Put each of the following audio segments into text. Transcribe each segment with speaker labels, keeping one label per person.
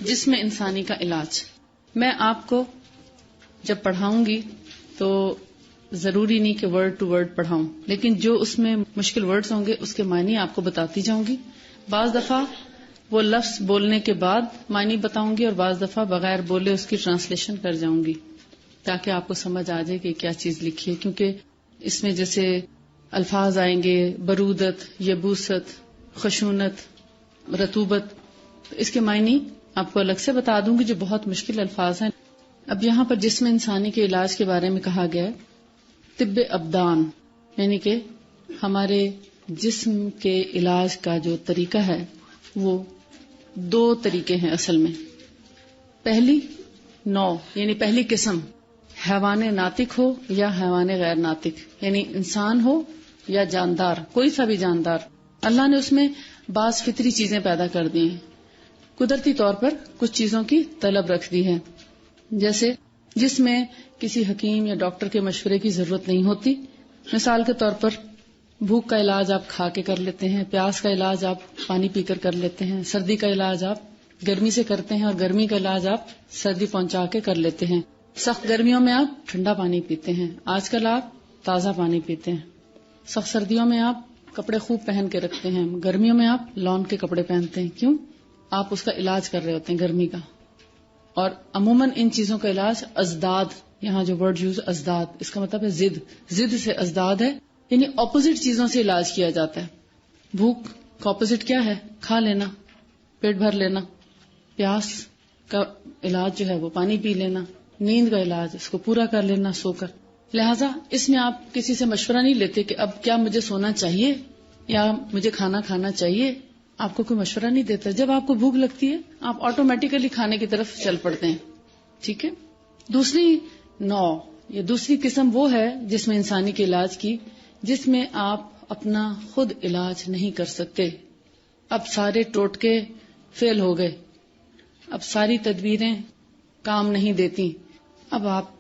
Speaker 1: جسم انسانی کا علاج. میں آپ کو جب پڑھاؤں گی تو ضروری نہیں کہ ورڈ ٹو ورڈ پڑھاؤں، لیکن جو اس میں مشکل ورڈز ہوں گے اس کے معنی آپ کو بتاتی جاؤں گی. بعض دفعہ وہ لفظ بولنے کے بعد معنی بتاؤں گی اور بعض دفعہ بغیر بولے اس کی ٹرانسلیشن کر جاؤں گی تاکہ آپ کو سمجھ آ جائے کہ کیا چیز لکھی ہے. کیونکہ اس میں جیسے الفاظ آئیں گے برودت، یبوست، خشونت، رطوبت، تو اس کے معنی آپ کو الگ سے بتا دوں گی جو بہت مشکل الفاظ ہیں. اب یہاں پر جسم انسانی کے علاج کے بارے میں کہا گیا ہے طب ابدان، یعنی کہ ہمارے جسم کے علاج کا جو طریقہ ہے وہ 2 طریقے ہیں اصل میں. پہلی نوع یعنی پہلی قسم حیوان ناطق ہو یا حیوان غیر ناطق، یعنی انسان ہو یا جاندار، کوئی سا بھی جاندار. اللہ نے اس میں بعض فطری چیزیں پیدا کر دی ہیں، قدرتی طور پر کچھ چیزوں کی طلب رکھ دی ہے، جیسے جس میں کسی حکیم یا ڈاکٹر کے مشورے کی ضرورت نہیں ہوتی. مثال کے طور پر بھوک کا علاج آپ کھا کے کر لیتے ہیں، پیاس کا علاج آپ پانی پی کر لیتے ہیں، سردی کا علاج آپ گرمی سے کرتے ہیں اور گرمی کا علاج آپ سردی پہنچا کے کر لیتے ہیں. سخت گرمیوں میں آپ ٹھنڈا پانی پیتے ہیں، آج کل آپ تازہ پانی پیتے ہیں. سخت سردیوں میں آپ کپڑے خوب پہن کے رکھتے ہیں، گرمیوں میں آپ لون کے کپڑے پہنتے ہیں. کیوں؟ آپ اس کا علاج کر رہے ہوتے ہیں گرمی کا. اور عموماً ان چیزوں کا علاج ازداد، یہاں جو ورڈ یوز ازداد، اس کا مطلب ہے ضد سے ازداد ہے، یعنی اپوزٹ چیزوں سے علاج کیا جاتا ہے. بھوک کا اپوزٹ کیا ہے؟ کھا لینا، پیٹ بھر لینا. پیاس کا علاج جو ہے وہ پانی پی لینا. نیند کا علاج اس کو پورا کر لینا سو کر. لہٰذا اس میں آپ کسی سے مشورہ نہیں لیتے کہ اب کیا مجھے سونا چاہیے یا مجھے کھانا کھانا چاہیے. آپ کو کوئی مشورہ نہیں دیتا. جب آپ کو بھوک لگتی ہے آپ آٹومیٹیکلی کھانے کی طرف چل پڑتے ہیں. ٹھیک ہے. دوسری نوع یا دوسری قسم وہ ہے جس میں انسانی کے علاج کی، جس میں آپ اپنا خود علاج نہیں کر سکتے. اب سارے ٹوٹکے فیل ہو گئے، اب ساری تدبیریں کام نہیں دیتی. اب آپ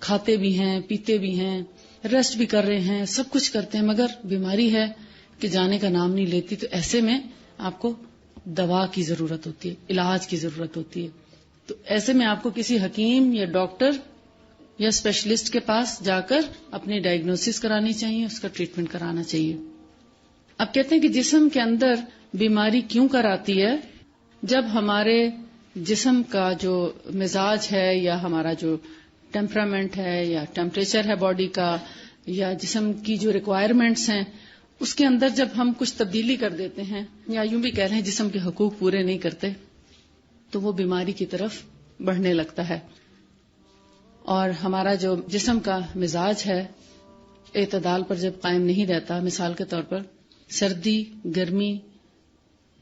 Speaker 1: کھاتے بھی ہیں، پیتے بھی ہیں، ریسٹ بھی کر رہے ہیں، سب کچھ کرتے ہیں، مگر بیماری ہے کہ جانے کا نام نہیں لیتی. تو ایسے میں آپ کو دوا کی ضرورت ہوتی ہے، علاج کی ضرورت ہوتی ہے. تو ایسے میں آپ کو کسی حکیم یا ڈاکٹر یا اسپیشلسٹ کے پاس جا کر اپنی ڈائگنوسس کرانی چاہیے، اس کا ٹریٹمنٹ کرانا چاہیے. اب کہتے ہیں کہ جسم کے اندر بیماری کیوں کر آتی ہے؟ جب ہمارے جسم کا جو مزاج ہے یا ہمارا جو ٹیمپرامنٹ ہے یا ٹیمپریچر ہے باڈی کا یا جسم کی جو ریکوائرمنٹس ہیں اس کے اندر جب ہم کچھ تبدیلی کر دیتے ہیں یا یوں بھی کہہ رہے ہیں جسم کے حقوق پورے نہیں کرتے تو وہ بیماری کی طرف بڑھنے لگتا ہے. اور ہمارا جو جسم کا مزاج ہے اعتدال پر جب قائم نہیں رہتا، مثال کے طور پر سردی، گرمی،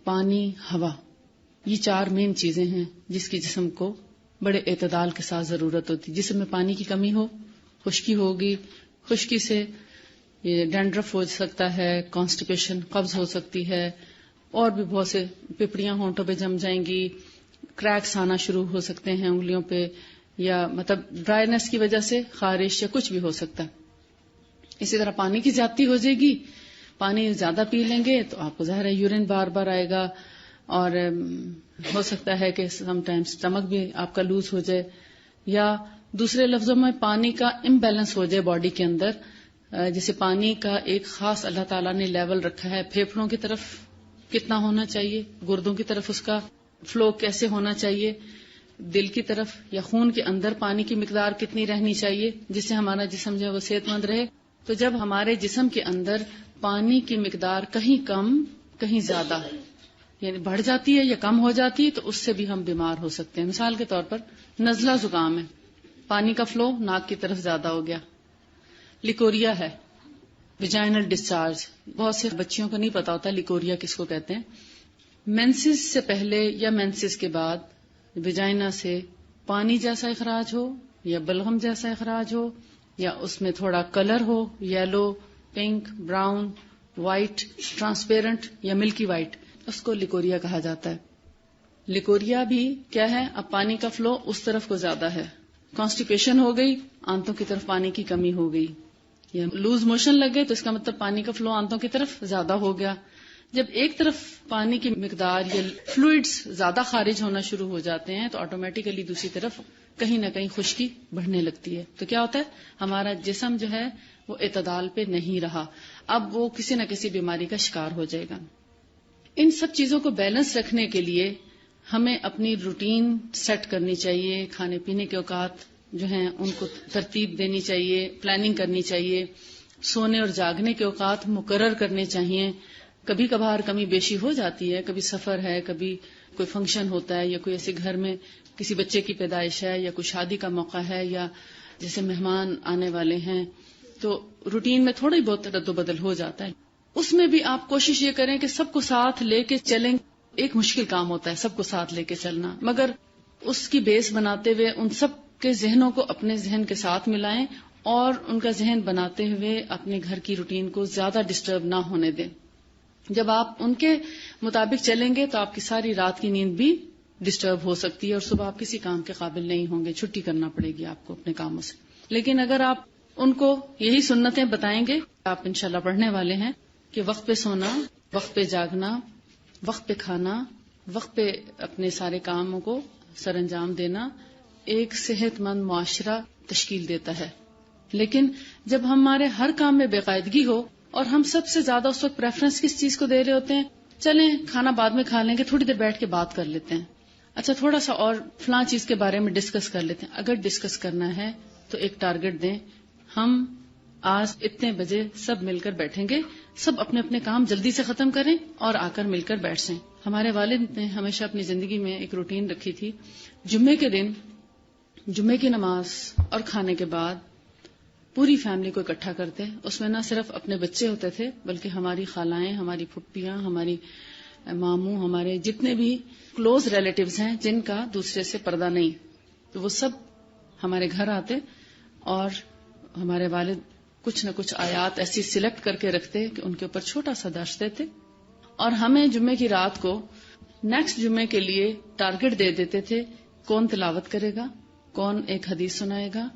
Speaker 1: پانی، ہوا، یہ 4 مین چیزیں ہیں جس کی جسم کو بڑے اعتدال کے ساتھ ضرورت ہوتی. جسم میں پانی کی کمی ہو، خشکی ہوگی، خشکی سے یہ ڈینڈرف ہو سکتا ہے، کانسٹیپیشن، قبض ہو سکتی ہے، اور بھی بہت سے پپڑیاں ہونٹوں پہ جم جائیں گی، کریکس آنا شروع ہو سکتے ہیں انگلیوں پہ، یا مطلب ڈرائینس کی وجہ سے خارش یا کچھ بھی ہو سکتا ہے. اسی طرح پانی کی زیادتی ہو جائے گی، پانی زیادہ پی لیں گے تو آپ کو ظاہر ہے یورین بار بار آئے گا، اور ہو سکتا ہے کہ سم ٹائمز اسٹمک بھی آپ کا لوز ہو جائے، یا دوسرے لفظوں میں پانی کا امبیلنس ہو جائے باڈی کے اندر. جیسے پانی کا ایک خاص اللہ تعالیٰ نے لیول رکھا ہے، پھیپھڑوں کی طرف کتنا ہونا چاہیے، گردوں کی طرف اس کا فلو کیسے ہونا چاہیے، دل کی طرف یا خون کے اندر پانی کی مقدار کتنی رہنی چاہیے جس سے ہمارا جسم جو ہے وہ صحت مند رہے. تو جب ہمارے جسم کے اندر پانی کی مقدار کہیں کم کہیں زیادہ یعنی بڑھ جاتی ہے یا کم ہو جاتی ہے تو اس سے بھی ہم بیمار ہو سکتے ہیں. مثال کے طور پر نزلہ زکام ہے، پانی کا فلو ناک کی طرف زیادہ ہو گیا. لیکوریا ہے، ویجائنل ڈسچارج، بہت سے بچیوں کو نہیں پتا ہوتا لیکوریا کس کو کہتے ہیں. مینسز سے پہلے یا مینسز کے بعد ویجائنا سے پانی جیسا اخراج ہو یا بلغم جیسا اخراج ہو یا اس میں تھوڑا کلر ہو، yellow, pink, brown, white, transparent یا ملکی وائٹ، اس کو لیکوریا کہا جاتا ہے. لیکوریا بھی کیا ہے؟ اب پانی کا فلو اس طرف کو زیادہ ہے، کانسٹیپیشن ہو گئی، آنتوں کی طرف پانی کی کمی ہو گئی، یا لوز موشن لگ گئے تو اس کا مطلب پانی کا فلو آنتوں کی طرف زیادہ ہو گیا، جب ایک طرف پانی کی مقدار یا فلوئڈز زیادہ خارج ہونا شروع ہو جاتے ہیں تو آٹومیٹیکلی دوسری طرف کہیں نہ کہیں خشکی بڑھنے لگتی ہے. تو کیا ہوتا ہے, ہمارا جسم جو ہے وہ اعتدال پہ نہیں رہا, اب وہ کسی نہ کسی بیماری کا شکار ہو جائے گا. ان سب چیزوں کو بیلنس رکھنے کے لیے ہمیں اپنی روٹین سیٹ کرنی چاہیے, کھانے پینے کے اوقات جو ہیں ان کو ترتیب دینی چاہیے, پلاننگ کرنی چاہیے, سونے اور جاگنے کے اوقات مقرر کرنے چاہیے. کبھی کبھار کمی بیشی ہو جاتی ہے, کبھی سفر ہے, کبھی کوئی فنکشن ہوتا ہے, یا کوئی ایسے گھر میں کسی بچے کی پیدائش ہے, یا کوئی شادی کا موقع ہے, یا جیسے مہمان آنے والے ہیں, تو روٹین میں تھوڑی بہت رد و بدل ہو جاتا ہے. اس میں بھی آپ کوشش یہ کریں کہ سب کو ساتھ لے کے چلیں. ایک مشکل کام ہوتا ہے سب کو ساتھ لے کے چلنا, مگر اس کی بیس بناتے ہوئے ان سب کے ذہنوں کو اپنے ذہن کے ساتھ ملائیں اور ان کا ذہن بناتے ہوئے اپنے گھر کی روٹین کو زیادہ ڈسٹرب نہ ہونے دیں. جب آپ ان کے مطابق چلیں گے تو آپ کی ساری رات کی نیند بھی ڈسٹرب ہو سکتی ہے اور صبح آپ کسی کام کے قابل نہیں ہوں گے, چھٹی کرنا پڑے گی آپ کو اپنے کاموں سے. لیکن اگر آپ ان کو یہی سنتیں بتائیں گے, آپ انشاءاللہ پڑھنے والے ہیں کہ وقت پہ سونا, وقت پہ جاگنا, وقت پہ کھانا, وقت پہ اپنے سارے کاموں کو سر انجام دینا ایک صحت مند معاشرہ تشکیل دیتا ہے. لیکن جب ہمارے ہر کام میں بے قاعدگی ہو اور ہم سب سے زیادہ اس وقت پریفرنس کس چیز کو دے رہے ہوتے ہیں, چلیں کھانا بعد میں کھا لیں گے, تھوڑی دیر بیٹھ کے بات کر لیتے ہیں, اچھا تھوڑا سا اور فلاں چیز کے بارے میں ڈسکس کر لیتے ہیں. اگر ڈسکس کرنا ہے تو ایک ٹارگٹ دیں, ہم آج اتنے بجے سب مل کر بیٹھیں گے, سب اپنے اپنے کام جلدی سے ختم کریں اور آ کر مل کر بیٹھ جائیں. ہمارے والد نے ہمیشہ اپنی زندگی میں ایک روٹین رکھی تھی, جمعے کے دن جمعے کی نماز اور کھانے کے بعد پوری فیملی کو اکٹھا کرتے. اس میں نہ صرف اپنے بچے ہوتے تھے بلکہ ہماری خالائیں, ہماری پھپھیاں, ہماری ماموں, ہمارے جتنے بھی کلوز ریلیٹیوز ہیں جن کا دوسرے سے پردہ نہیں, تو وہ سب ہمارے گھر آتے اور ہمارے والد کچھ نہ کچھ آیات ایسی سلیکٹ کر کے رکھتے کہ ان کے اوپر چھوٹا سا درس دیتے اور ہمیں جمعے کی رات کو نیکسٹ جمعے کے لیے ٹارگٹ دے دیتے تھے, کون تلاوت کرے گا, کون ایک حدیث سنائے گا,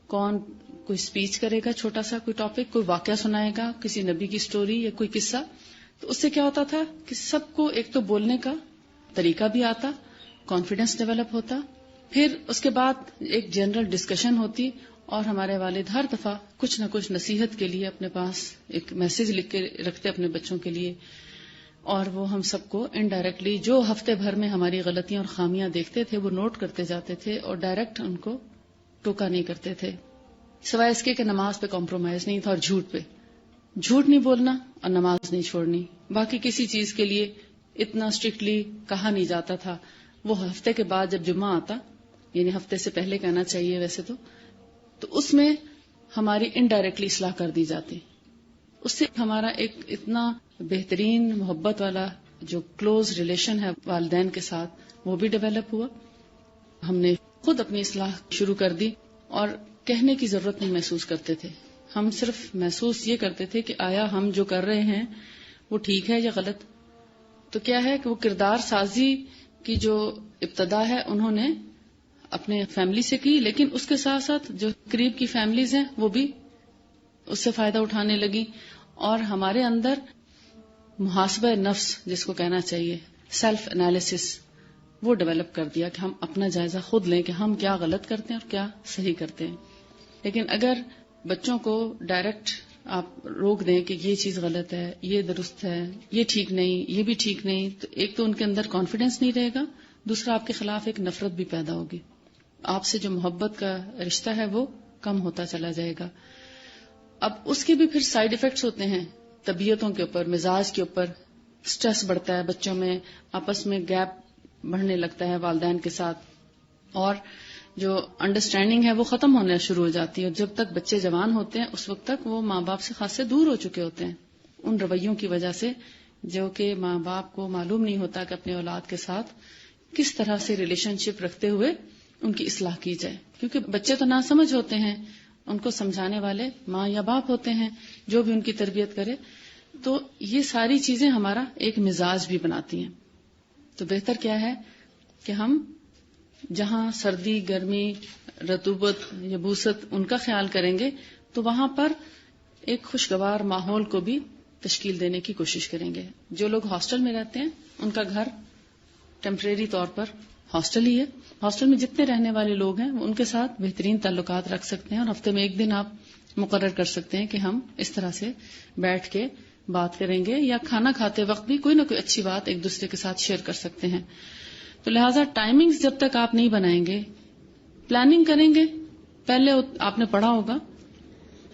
Speaker 1: کون کوئی سپیچ کرے گا, چھوٹا سا کوئی ٹاپک, کوئی واقعہ سنائے گا, کسی نبی کی سٹوری یا کوئی قصہ. تو اس سے کیا ہوتا تھا کہ سب کو ایک تو بولنے کا طریقہ بھی آتا, کانفیڈنس ڈیولپ ہوتا, پھر اس کے بعد ایک جنرل ڈسکشن ہوتی اور ہمارے والد ہر دفعہ کچھ نہ کچھ نصیحت کے لیے اپنے پاس ایک میسج لکھ کے رکھتے اپنے بچوں کے لیے, اور وہ ہم سب کو انڈائریکٹلی جو ہفتے بھر میں ہماری غلطیاں اور خامیاں دیکھتے تھے وہ نوٹ کرتے جاتے تھے اور ڈائریکٹ ان کو ٹوکا نہیں کرتے تھے, سوائے اس کے کہ نماز پہ کمپرومائز نہیں تھا اور جھوٹ نہیں بولنا اور نماز نہیں چھوڑنی. باقی کسی چیز کے لیے اتنا اسٹرکٹلی کہا نہیں جاتا تھا. وہ ہفتے کے بعد جب جمعہ آتا, یعنی ہفتے سے پہلے کہنا چاہیے ویسے تو اس میں ہماری انڈائریکٹلی اصلاح کر دی جاتی. اس سے ہمارا ایک اتنا بہترین محبت والا جو کلوز ریلیشن ہے والدین کے ساتھ وہ بھی ڈیولپ ہوا. ہم نے خود اپنی اصلاح شروع کر دی اور کہنے کی ضرورت نہیں محسوس کرتے تھے. ہم صرف محسوس یہ کرتے تھے کہ آیا ہم جو کر رہے ہیں وہ ٹھیک ہے یا غلط. تو کیا ہے کہ وہ کردار سازی کی جو ابتدا ہے انہوں نے اپنے فیملی سے کی, لیکن اس کے ساتھ ساتھ جو قریب کی فیملیز ہیں وہ بھی اس سے فائدہ اٹھانے لگی, اور ہمارے اندر محاسبہ نفس جس کو کہنا چاہیے, سیلف انالیسس, وہ ڈیولپ کر دیا کہ ہم اپنا جائزہ خود لیں کہ ہم کیا غلط کرتے ہیں اور کیا صحیح کرتے ہیں. لیکن اگر بچوں کو ڈائریکٹ آپ روک دیں کہ یہ چیز غلط ہے, یہ درست ہے, یہ ٹھیک نہیں, یہ بھی ٹھیک نہیں, تو ایک تو ان کے اندر کانفیڈنس نہیں رہے گا, دوسرا آپ کے خلاف ایک نفرت بھی پیدا ہوگی, آپ سے جو محبت کا رشتہ ہے وہ کم ہوتا چلا جائے گا. اب اس کے بھی پھر سائیڈ ایفیکٹس ہوتے ہیں طبیعتوں کے اوپر, مزاج کے اوپر. سٹریس بڑھتا ہے بچوں میں, آپس میں گیپ بڑھنے لگتا ہے والدین کے ساتھ, اور جو انڈرسٹینڈنگ ہے وہ ختم ہونا شروع ہو جاتی ہے. اور جب تک بچے جوان ہوتے ہیں اس وقت تک وہ ماں باپ سے خاصے دور ہو چکے ہوتے ہیں ان رویوں کی وجہ سے, جو کہ ماں باپ کو معلوم نہیں ہوتا کہ اپنے اولاد کے ساتھ کس طرح سے ریلیشن شپ رکھتے ہوئے ان کی اصلاح کی جائے. کیونکہ بچے تو ناسمجھ ہوتے ہیں, ان کو سمجھانے والے ماں یا باپ ہوتے ہیں جو بھی ان کی تربیت کرے. تو یہ ساری چیزیں ہمارا ایک مزاج بھی بناتی ہیں. تو بہتر کیا ہے کہ ہم جہاں سردی, گرمی, رطوبت, یبوست ان کا خیال کریں گے تو وہاں پر ایک خوشگوار ماحول کو بھی تشکیل دینے کی کوشش کریں گے. جو لوگ ہاسٹل میں رہتے ہیں ان کا گھر ٹیمپریری طور پر ہاسٹل ہی ہے. ہاسٹل میں جتنے رہنے والے لوگ ہیں ان کے ساتھ بہترین تعلقات رکھ سکتے ہیں اور ہفتے میں ایک دن آپ مقرر کر سکتے ہیں کہ ہم اس طرح سے بیٹھ کے بات کریں گے, یا کھانا کھاتے وقت بھی کوئی نہ کوئی اچھی بات ایک دوسرے کے ساتھ شیئر کر سکتے ہیں. تو لہٰذا ٹائمنگز جب تک آپ نہیں بنائیں گے, پلاننگ کریں گے. پہلے آپ نے پڑھا ہوگا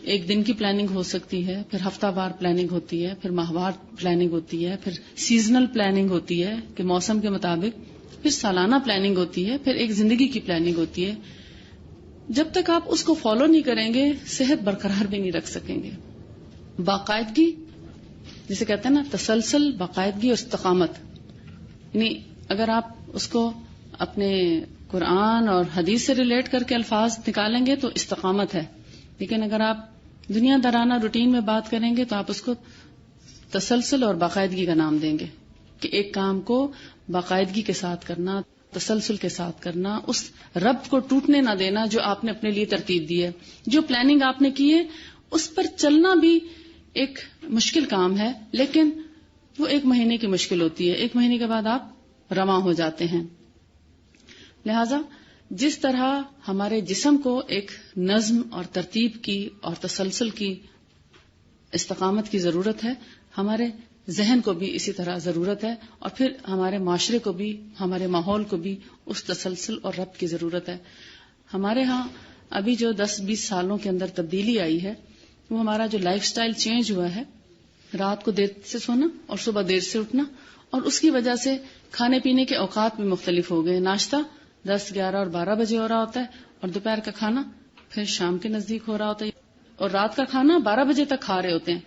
Speaker 1: ایک دن کی پلاننگ ہو سکتی ہے, پھر ہفتہ وار پلاننگ ہوتی ہے, پھر ماہوار پلاننگ ہوتی ہے, پھر سیزنل پلاننگ ہوتی ہے کہ موسم کے مطابق, پھر سالانہ پلاننگ ہوتی ہے, پھر ایک زندگی کی پلاننگ ہوتی ہے. جب تک آپ اس کو فالو نہیں کریں گے صحت برقرار بھی نہیں رکھ سکیں گے. باقاعدگی جسے کہتے ہیں نا تسلسل, باقاعدگی اور استقامت, یعنی اگر آپ اس کو اپنے قرآن اور حدیث سے ریلیٹ کر کے الفاظ نکالیں گے تو استقامت ہے, لیکن اگر آپ دنیا دارانہ روٹین میں بات کریں گے تو آپ اس کو تسلسل اور باقاعدگی کا نام دیں گے کہ ایک کام کو باقاعدگی کے ساتھ کرنا, تسلسل کے ساتھ کرنا, اس ربط کو ٹوٹنے نہ دینا جو آپ نے اپنے لیے ترتیب دی ہے. جو پلاننگ آپ نے کی ہے اس پر چلنا بھی ایک مشکل کام ہے, لیکن وہ 1 مہینے کی مشکل ہوتی ہے. 1 مہینے کے بعد آپ رواں ہو جاتے ہیں. لہذا جس طرح ہمارے جسم کو ایک نظم اور ترتیب کی اور تسلسل کی, استقامت کی ضرورت ہے, ہمارے ذہن کو بھی اسی طرح ضرورت ہے, اور پھر ہمارے معاشرے کو بھی, ہمارے ماحول کو بھی اس تسلسل اور ربط کی ضرورت ہے. ہمارے ہاں ابھی جو 10-20 سالوں کے اندر تبدیلی آئی ہے وہ ہمارا جو لائف سٹائل چینج ہوا ہے, رات کو دیر سے سونا اور صبح دیر سے اٹھنا, اور اس کی وجہ سے کھانے پینے کے اوقات بھی مختلف ہو گئے. ناشتہ 10, 11 اور 12 بجے ہو رہا ہوتا ہے, اور دوپہر کا کھانا پھر شام کے نزدیک ہو رہا ہوتا ہے, اور رات کا کھانا 12 بجے تک کھا رہے ہوتے ہیں.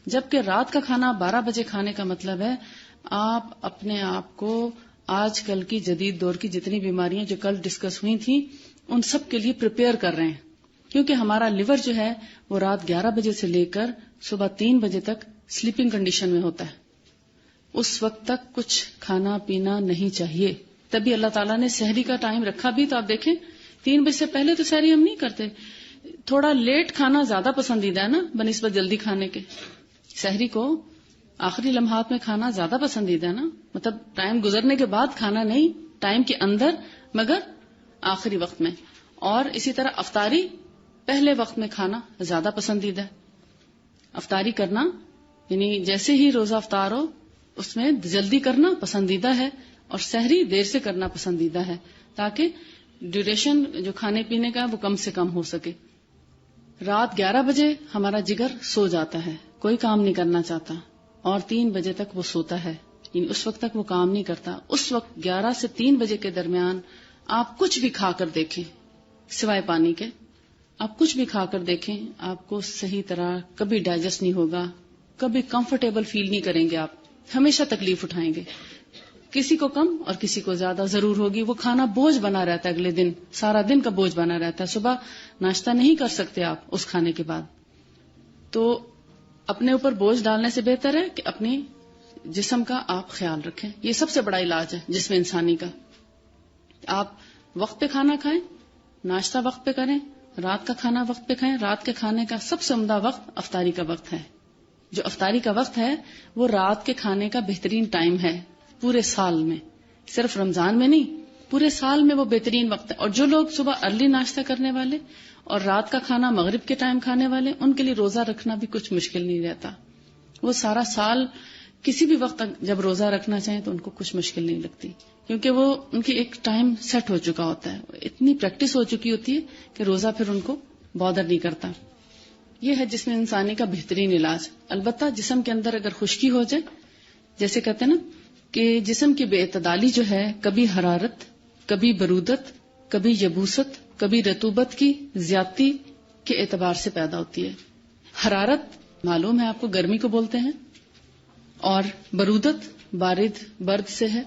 Speaker 1: جبکہ رات کا کھانا 12 بجے کھانے کا مطلب ہے آپ اپنے آپ کو آج کل کی جدید دور کی جتنی بیماریاں جو کل ڈسکس ہوئی تھیں ان سب کے لیے پریپیئر کر رہے ہیں, کیونکہ ہمارا لیور جو ہے وہ رات 11 بجے سے لے کر صبح 3 بجے تک سلیپنگ کنڈیشن میں ہوتا ہے. اس وقت تک کچھ کھانا پینا نہیں چاہیے. تبھی اللہ تعالیٰ نے سحری کا ٹائم رکھا بھی, تو آپ دیکھیں 3 بجے سے پہلے تو سحری ہم نہیں کرتے. تھوڑا لیٹ کھانا زیادہ پسندیدہ ہے نا بنسبت جلدی کھانے کے. سحری کو آخری لمحات میں کھانا زیادہ پسندیدہ ہے نا, مطلب ٹائم گزرنے کے بعد کھانا نہیں, ٹائم کے اندر مگر آخری وقت میں. اور اسی طرح افطاری پہلے وقت میں کھانا زیادہ پسندیدہ ہے. افطاری کرنا یعنی جیسے ہی روزہ افطار ہو اس میں جلدی کرنا پسندیدہ ہے, اور سحری دیر سے کرنا پسندیدہ ہے تاکہ ڈیوریشن جو کھانے پینے کا وہ کم سے کم ہو سکے. رات 11 بجے ہمارا جگر سو جاتا ہے, کوئی کام نہیں کرنا چاہتا, اور 3 بجے تک وہ سوتا ہے, یعنی اس وقت تک وہ کام نہیں کرتا. اس وقت 11 سے 3 بجے کے درمیان آپ کچھ بھی کھا کر دیکھیں سوائے پانی کے, آپ کچھ بھی کھا کر دیکھیں, آپ کو صحیح طرح کبھی ڈائجسٹ نہیں ہوگا, کبھی کمفرٹیبل فیل نہیں کریں گے, آپ ہمیشہ تکلیف اٹھائیں گے. کسی کو کم اور کسی کو زیادہ ضرور ہوگی. وہ کھانا بوجھ بنا رہتا ہے, اگلے دن سارا دن کا بوجھ بنا رہتا ہے. صبح ناشتہ نہیں کر سکتے آپ اس کھانے کے بعد. تو اپنے اوپر بوجھ ڈالنے سے بہتر ہے کہ اپنی جسم کا آپ خیال رکھیں. یہ سب سے بڑا علاج ہے جسم انسانی کا. آپ وقت پہ کھانا کھائیں, ناشتہ وقت پہ کریں, رات کا کھانا وقت پہ کھائیں. رات کے کھانے کا سب سے عمدہ وقت افطاری کا وقت ہے. جو افطاری کا وقت ہے وہ رات کے کھانے کا بہترین ٹائم ہے پورے سال میں, صرف رمضان میں نہیں, پورے سال میں وہ بہترین وقت ہے. اور جو لوگ صبح ارلی ناشتہ کرنے والے اور رات کا کھانا مغرب کے ٹائم کھانے والے, ان کے لیے روزہ رکھنا بھی کچھ مشکل نہیں رہتا. وہ سارا سال کسی بھی وقت جب روزہ رکھنا چاہیں تو ان کو کچھ مشکل نہیں لگتی, کیونکہ وہ ان کی ایک ٹائم سیٹ ہو چکا ہوتا ہے, اتنی پریکٹس ہو چکی ہوتی ہے کہ روزہ پھر ان کو بادر نہیں کرتا. یہ ہے جسم انسانی کا بہترین علاج. البتہ جسم کے اندر اگر خشکی ہو جائے, جیسے کہتے ہیں نا کہ جسم کی بے اعتدالی جو ہے کبھی حرارت, کبھی برودت, کبھی یبوست, کبھی رطوبت کی زیادتی کے اعتبار سے پیدا ہوتی ہے. حرارت معلوم ہے آپ کو گرمی کو بولتے ہیں, اور برودت بارد برد سے ہے,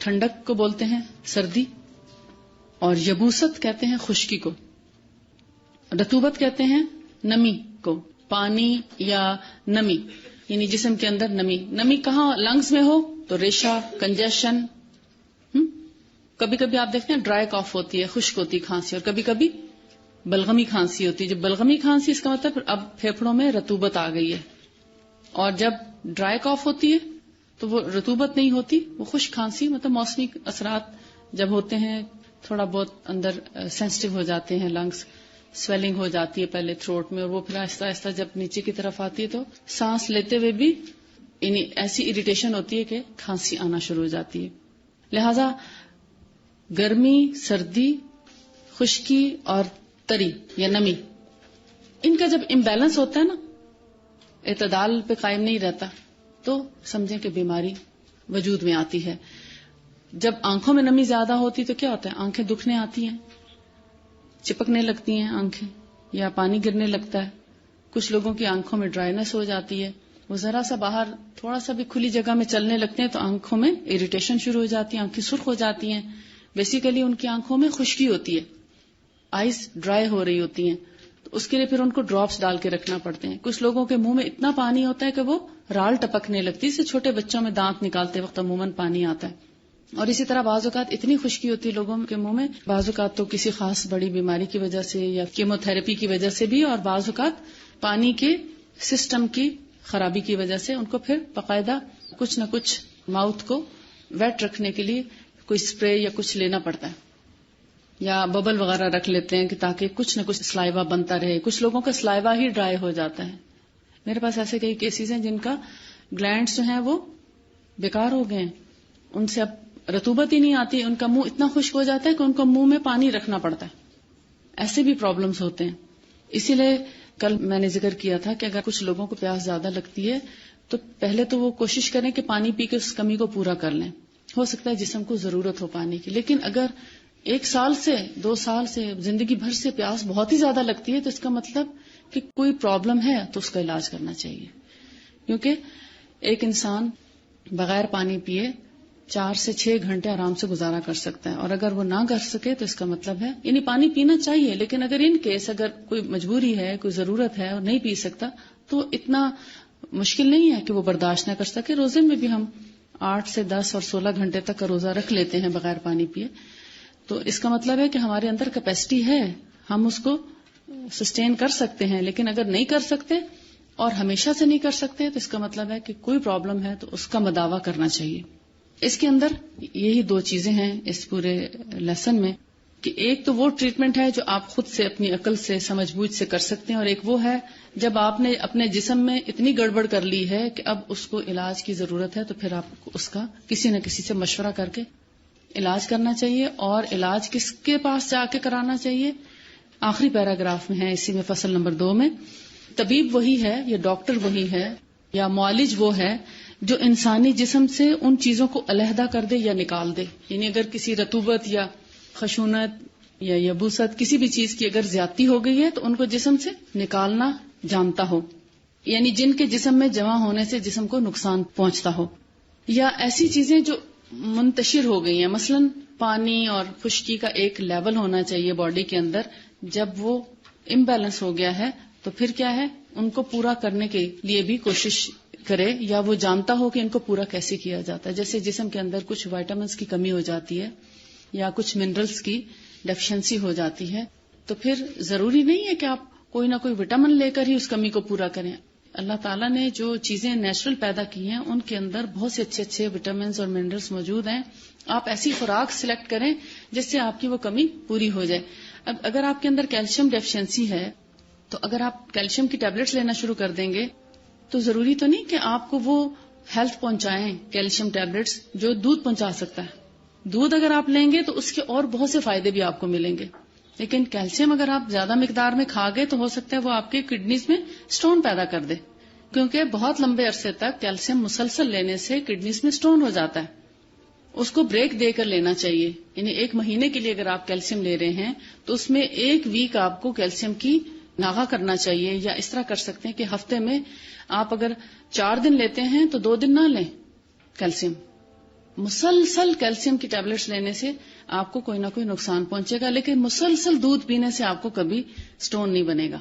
Speaker 1: ٹھنڈک کو بولتے ہیں سردی, اور یبوست کہتے ہیں خشکی کو, رطوبت کہتے ہیں نمی کو, پانی یا نمی یعنی جسم کے اندر نمی. نمی کہاں لنگز میں ہو تو ریشہ, کنجیشن, کبھی کبھی آپ دیکھتے ہیں ڈرائی کاف ہوتی ہے, خشک ہوتی کھانسی, اور کبھی کبھی بلغمی کھانسی ہوتی ہے. جو بلغمی کھانسی اس کا مطلب اب پھیپھڑوں میں رطوبت آ گئی ہے, اور جب ڈرائی کاف ہوتی ہے تو وہ رطوبت نہیں ہوتی، وہ خشک کھانسی، مطلب موسمی اثرات جب ہوتے ہیں تھوڑا بہت اندر سینسٹیو ہو جاتے ہیں لنگس، سویلنگ ہو جاتی ہے پہلے تھروٹ میں، اور وہ پھر آہستہ آہستہ جب نیچے کی طرف آتی ہے تو سانس لیتے ہوئے بھی یعنی ایسی اریٹیشن ہوتی ہے کہ کھانسی آنا شروع ہو جاتی ہے. لہذا گرمی، سردی، خشکی اور تری یا نمی، ان کا جب امبیلنس ہوتا ہے نا، اعتدال پہ قائم نہیں رہتا، تو سمجھیں کہ بیماری وجود میں آتی ہے. جب آنکھوں میں نمی زیادہ ہوتی تو کیا ہوتا ہے؟ آنکھیں دکھنے آتی ہیں، چپکنے لگتی ہیں آنکھیں، یا پانی گرنے لگتا ہے. کچھ لوگوں کی آنکھوں میں ڈرائینس ہو جاتی ہے، وہ ذرا سا باہر تھوڑا سا بھی کھلی جگہ میں چلنے لگتے ہیں تو آنکھوں میں اریٹیشن شروع ہو جاتی ہے، آنکھیں سرخ ہو جاتی ہیں. بیسیکلی ان کی آنکھوں میں خشکی ہوتی ہے، آئیز ڈرائی ہو رہی ہوتی ہیں، تو اس کے لیے پھر ان کو ڈراپس ڈال کے رکھنا پڑتے ہیں. کچھ لوگوں کے منہ میں اتنا پانی ہوتا ہے کہ وہ رال ٹپکنے لگتی ہے، اس سے چھوٹے بچوں میں دانت نکالتے وقت عموماً پانی آتا ہے. اور اسی طرح بعض اوقات اتنی خشکی ہوتی ہے لوگوں کے منہ میں، بعض اوقات تو کسی خاص بڑی بیماری کی وجہ سے یا کیمو تھراپی کی وجہ سے بھی، اور بعض اوقات پانی کے سسٹم کی خرابی کی وجہ سے ان کو پھر باقاعدہ کچھ نہ کچھ ماؤتھ کو ویٹ رکھنے کے لیے کوئی اسپرے یا کچھ لینا پڑتا ہے، یا ببل وغیرہ رکھ لیتے ہیں کہ تاکہ کچھ نہ کچھ سلائیوا بنتا رہے. کچھ لوگوں کا سلائیوا ہی ڈرائی ہو جاتا ہے. میرے پاس ایسے کئی کیسز ہیں جن کا گلینڈز جو ہیں وہ بیکار ہو گئے ہیں، ان سے اب رطوبت ہی نہیں آتی، ان کا منہ اتنا خشک ہو جاتا ہے کہ ان کو منہ میں پانی رکھنا پڑتا ہے. ایسے بھی پرابلمز ہوتے ہیں. اسی لیے کل میں نے ذکر کیا تھا کہ اگر کچھ لوگوں کو پیاس زیادہ لگتی ہے تو پہلے تو وہ کوشش کریں کہ پانی پی کے اس کمی کو پورا کر لیں. ہو سکتا ہے جسم کو ضرورت ہو پانی کی، لیکن اگر 1 سال سے 2 سال سے زندگی بھر سے پیاس بہت ہی زیادہ لگتی ہے تو اس کا مطلب کہ کوئی پرابلم ہے تو اس کا علاج کرنا چاہیے. کیونکہ ایک انسان بغیر پانی پیے 4 سے 6 گھنٹے آرام سے گزارا کر سکتا ہے، اور اگر وہ نہ کر سکے تو اس کا مطلب ہے یعنی پانی پینا چاہیے، لیکن اگر ان کیس اگر کوئی مجبوری ہے، کوئی ضرورت ہے اور نہیں پی سکتا تو اتنا مشکل نہیں ہے کہ وہ برداشت نہ کر سکے. روزے میں بھی ہم 8 سے 10 اور 16 گھنٹے تک کا روزہ رکھ لیتے ہیں بغیر پانی پیے، تو اس کا مطلب ہے کہ ہمارے اندر کیپیسٹی ہے، ہم اس کو سسٹین کر سکتے ہیں. لیکن اگر نہیں کر سکتے اور ہمیشہ سے نہیں کر سکتے تو اس کا مطلب ہے کہ کوئی پرابلم ہے تو اس کا مداوع کرنا چاہیے. اس کے اندر یہی 2 چیزیں ہیں اس پورے لیسن میں، کہ ایک تو وہ ٹریٹمنٹ ہے جو آپ خود سے اپنی عقل سے سمجھ بوجھ سے کر سکتے ہیں، اور ایک وہ ہے جب آپ نے اپنے جسم میں اتنی گڑبڑ کر لی ہے کہ اب اس کو علاج کی ضرورت ہے تو پھر آپ کو اس کا کسی نہ کسی سے مشورہ کر کے علاج کرنا چاہیے. اور علاج کس کے پاس جا کے کرانا چاہیے؟ آخری پیراگراف میں ہے اسی میں فصل نمبر 2 میں، طبیب وہی ہے یا ڈاکٹر وہی ہے یا معالج وہ ہے جو انسانی جسم سے ان چیزوں کو علیحدہ کر دے یا نکال دے. یعنی اگر کسی رطوبت یا خشونت یا یبوست کسی بھی چیز کی اگر زیادتی ہو گئی ہے تو ان کو جسم سے نکالنا جانتا ہو، یعنی جن کے جسم میں جمع ہونے سے جسم کو نقصان پہنچتا ہو، یا ایسی چیزیں جو منتشر ہو گئی ہیں. مثلا پانی اور خشکی کا ایک لیول ہونا چاہیے باڈی کے اندر، جب وہ امبیلنس ہو گیا ہے تو پھر کیا ہے، ان کو پورا کرنے کے لیے بھی کوشش کرے، یا وہ جانتا ہو کہ ان کو پورا کیسے کیا جاتا ہے. جیسے جسم کے اندر کچھ وائٹامنس کی کمی ہو جاتی ہے یا کچھ منرلز کی ڈیفیشنسی ہو جاتی ہے، تو پھر ضروری نہیں ہے کہ آپ کوئی نہ کوئی وٹامن لے کر ہی اس کمی کو پورا کریں. اللہ تعالیٰ نے جو چیزیں نیچرل پیدا کی ہیں ان کے اندر بہت سے اچھے اچھے وٹامنز اور منرلز موجود ہیں. آپ ایسی خوراک سلیکٹ کریں جس سے آپ کی وہ کمی پوری ہو جائے. اب اگر آپ کے اندر کیلشیم ڈیفیشنسی ہے تو اگر آپ کیلشیم کی ٹیبلٹس لینا شروع کر دیں گے تو ضروری تو نہیں کہ آپ کو وہ ہیلتھ پہنچائیں کیلشیم ٹیبلٹس جو دودھ پہنچا سکتا ہے. دودھ اگر آپ لیں گے تو اس کے اور بہت سے فائدے بھی آپ کو ملیں گے، لیکن کیلشیم اگر آپ زیادہ مقدار میں کھا گئے تو ہو سکتا ہے وہ آپ کے کڈنیز میں سٹون پیدا کر دے، کیونکہ بہت لمبے عرصے تک کیلشیم مسلسل لینے سے کڈنیز میں سٹون ہو جاتا ہے. اس کو بریک دے کر لینا چاہیے. یعنی 1 مہینے کے لیے اگر آپ کیلشیم لے رہے ہیں تو اس میں 1 ویک آپ کو کیلشیم کی ناغہ کرنا چاہیے، یا اس طرح کر سکتے ہیں کہ ہفتے میں آپ اگر 4 دن لیتے ہیں تو 2 دن نہ لیں کیلشیم. مسلسل کیلشیم کی ٹیبلٹس لینے سے آپ کو کوئی نہ کوئی نقصان پہنچے گا، لیکن مسلسل دودھ پینے سے آپ کو کبھی سٹون نہیں بنے گا.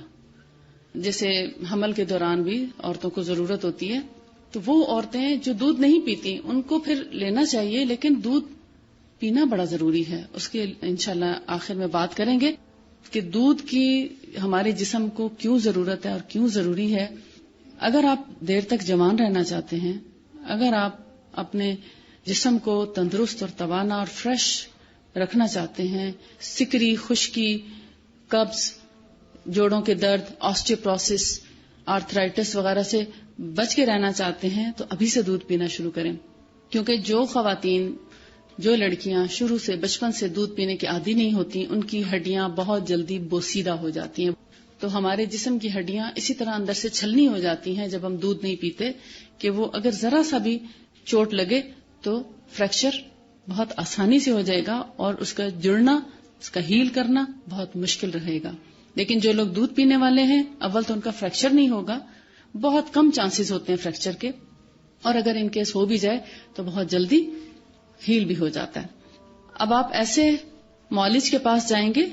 Speaker 1: جیسے حمل کے دوران بھی عورتوں کو ضرورت ہوتی ہے، تو وہ عورتیں جو دودھ نہیں پیتی ان کو پھر لینا چاہیے، لیکن دودھ پینا بڑا ضروری ہے. اس کے انشاءاللہ آخر میں بات کریں گے کہ دودھ کی ہمارے جسم کو کیوں ضرورت ہے اور کیوں ضروری ہے. اگر آپ دیر تک جوان رہنا چاہتے ہیں، اگر آپ اپنے جسم کو تندرست اور توانا اور فریش رکھنا چاہتے ہیں، سکری، خشکی، قبض، جوڑوں کے درد، آسٹیوپروسس، آرتھرائٹس وغیرہ سے بچ کے رہنا چاہتے ہیں تو ابھی سے دودھ پینا شروع کریں. کیونکہ جو خواتین، جو لڑکیاں شروع سے بچپن سے دودھ پینے کی عادی نہیں ہوتی، ان کی ہڈیاں بہت جلدی بوسیدہ ہو جاتی ہیں. تو ہمارے جسم کی ہڈیاں اسی طرح اندر سے چھلنی ہو جاتی ہیں جب ہم دودھ نہیں پیتے، کہ وہ اگر ذرا سا بھی چوٹ لگے تو فریکچر بہت آسانی سے ہو جائے گا اور اس کا جڑنا، اس کا ہیل کرنا بہت مشکل رہے گا. لیکن جو لوگ دودھ پینے والے ہیں، اول تو ان کا فریکچر نہیں ہوگا، بہت کم چانسز ہوتے ہیں فریکچر کے، اور اگر ان کیس ہو بھی جائے تو بہت جلدی ہیل بھی ہو جاتا ہے. اب آپ ایسے معالج کے پاس جائیں گے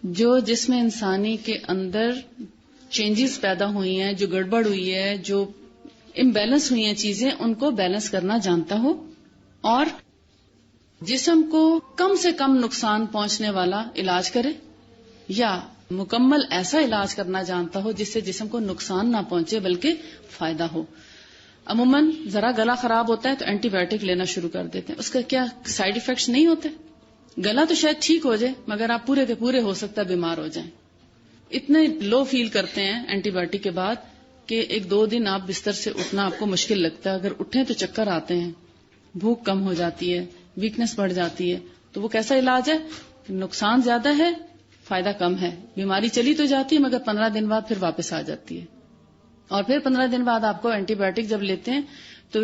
Speaker 1: جو جسم انسانی کے اندر چینجز پیدا ہوئی ہیں، جو گڑبڑ ہوئی ہے، جو امبیلنس ہوئی ہیں چیزیں، ان کو بیلنس کرنا جانتا ہو اور جسم کو کم سے کم نقصان پہنچنے والا علاج کرے، یا مکمل ایسا علاج کرنا جانتا ہو جس سے جسم کو نقصان نہ پہنچے بلکہ فائدہ ہو. عموماً ذرا گلا خراب ہوتا ہے تو اینٹی بایوٹک لینا شروع کر دیتے ہیں. اس کا کیا سائیڈ ایفیکٹس نہیں ہوتے؟ گلا تو شاید ٹھیک ہو جائے مگر آپ پورے کے پورے ہو سکتا ہے بیمار ہو جائیں. اتنے لو فیل کرتے ہیں اینٹی بایوٹک کے بعد کہ 1-2 دن آپ بستر سے اٹھنا آپ کو مشکل لگتا ہے. اگر اٹھیں تو چکر آتے ہیں، بھوک کم ہو جاتی ہے، ویکنس بڑھ جاتی ہے. تو وہ کیسا علاج ہے؟ نقصان زیادہ ہے، فائدہ کم ہے. بیماری چلی تو جاتی ہے مگر 15 دن بعد پھر واپس آ جاتی ہے. اور پھر 15 دن بعد آپ کو اینٹی بایوٹک جب لیتے ہیں تو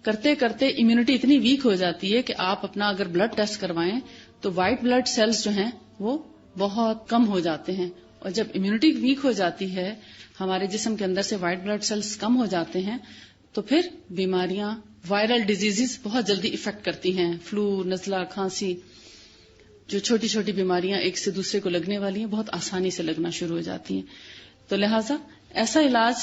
Speaker 1: کرتے کرتے امیونٹی اتنی ویک ہو جاتی ہے کہ آپ اپنا اگر بلڈ ٹیسٹ کروائیں تو وائٹ بلڈ سیلز جو ہیں وہ بہت کم ہو جاتے ہیں. اور جب امیونٹی ویک ہو جاتی ہے، ہمارے جسم کے اندر سے وائٹ بلڈ سیلز کم ہو جاتے ہیں، تو پھر بیماریاں، وائرل ڈیزیزز بہت جلدی افیکٹ کرتی ہیں. فلو، نزلہ، کھانسی، جو چھوٹی چھوٹی بیماریاں ایک سے دوسرے کو لگنے والی ہیں بہت آسانی سے لگنا شروع ہو جاتی ہیں. تو لہٰذا ایسا علاج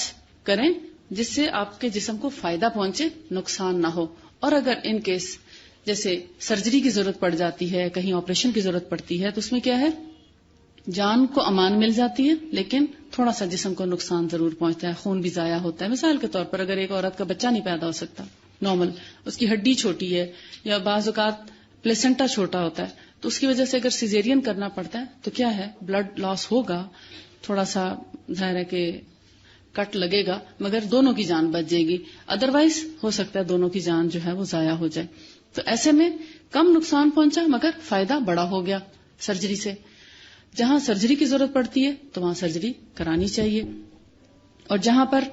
Speaker 1: کریں جس سے آپ کے جسم کو فائدہ پہنچے، نقصان نہ ہو. اور اگر ان کیس جیسے سرجری کی ضرورت پڑ جاتی ہے، کہیں آپریشن کی ضرورت پڑتی ہے، تو اس میں کیا ہے، جان کو امان مل جاتی ہے لیکن تھوڑا سا جسم کو نقصان ضرور پہنچتا ہے، خون بھی ضائع ہوتا ہے. مثال کے طور پر اگر ایک عورت کا بچہ نہیں پیدا ہو سکتا نارمل، اس کی ہڈی چھوٹی ہے یا بعض اوقات پلیسنٹا چھوٹا ہوتا ہے، تو اس کی وجہ سے اگر سیزیرین کرنا پڑتا ہے تو کیا ہے، بلڈ لاس ہوگا، تھوڑا سا ظاہر ہے کہ کٹ لگے گا مگر دونوں کی جان بچ جائے گی. ادروائز ہو سکتا ہے دونوں کی جان جو ہے وہ ضائع ہو جائے. تو ایسے میں کم نقصان پہنچا مگر فائدہ بڑا ہو گیا سرجری سے. جہاں سرجری کی ضرورت پڑتی ہے تو وہاں سرجری کرانی چاہیے، اور جہاں پر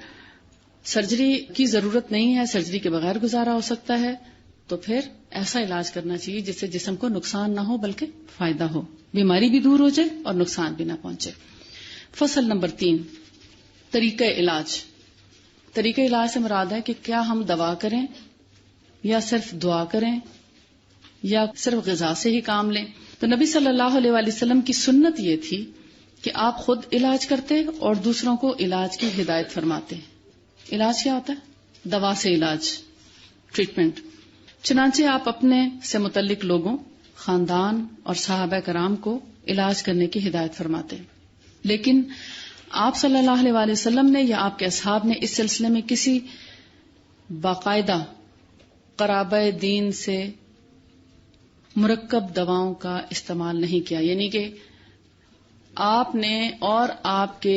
Speaker 1: سرجری کی ضرورت نہیں ہے، سرجری کے بغیر گزارا ہو سکتا ہے، تو پھر ایسا علاج کرنا چاہیے جس سے جسم کو نقصان نہ ہو بلکہ فائدہ ہو، بیماری بھی دور ہو جائے اور نقصان بھی نہ پہنچے. فصل نمبر 3، طریقہ علاج. طریقہ علاج سے مراد ہے کہ کیا ہم دوا کریں یا صرف دعا کریں یا صرف غذا سے ہی کام لیں. تو نبی صلی اللہ علیہ وآلہ وسلم کی سنت یہ تھی کہ آپ خود علاج کرتے اور دوسروں کو علاج کی ہدایت فرماتے. علاج کیا ہوتا ہے؟ دوا سے علاج، ٹریٹمنٹ. چنانچہ آپ اپنے سے متعلق لوگوں، خاندان اور صحابہ کرام کو علاج کرنے کی ہدایت فرماتے. لیکن آپ صلی اللہ علیہ وآلہ وسلم نے یا آپ کے اصحاب نے اس سلسلے میں کسی باقاعدہ قرابہ دین سے مرکب دواؤں کا استعمال نہیں کیا. یعنی کہ آپ نے اور آپ کے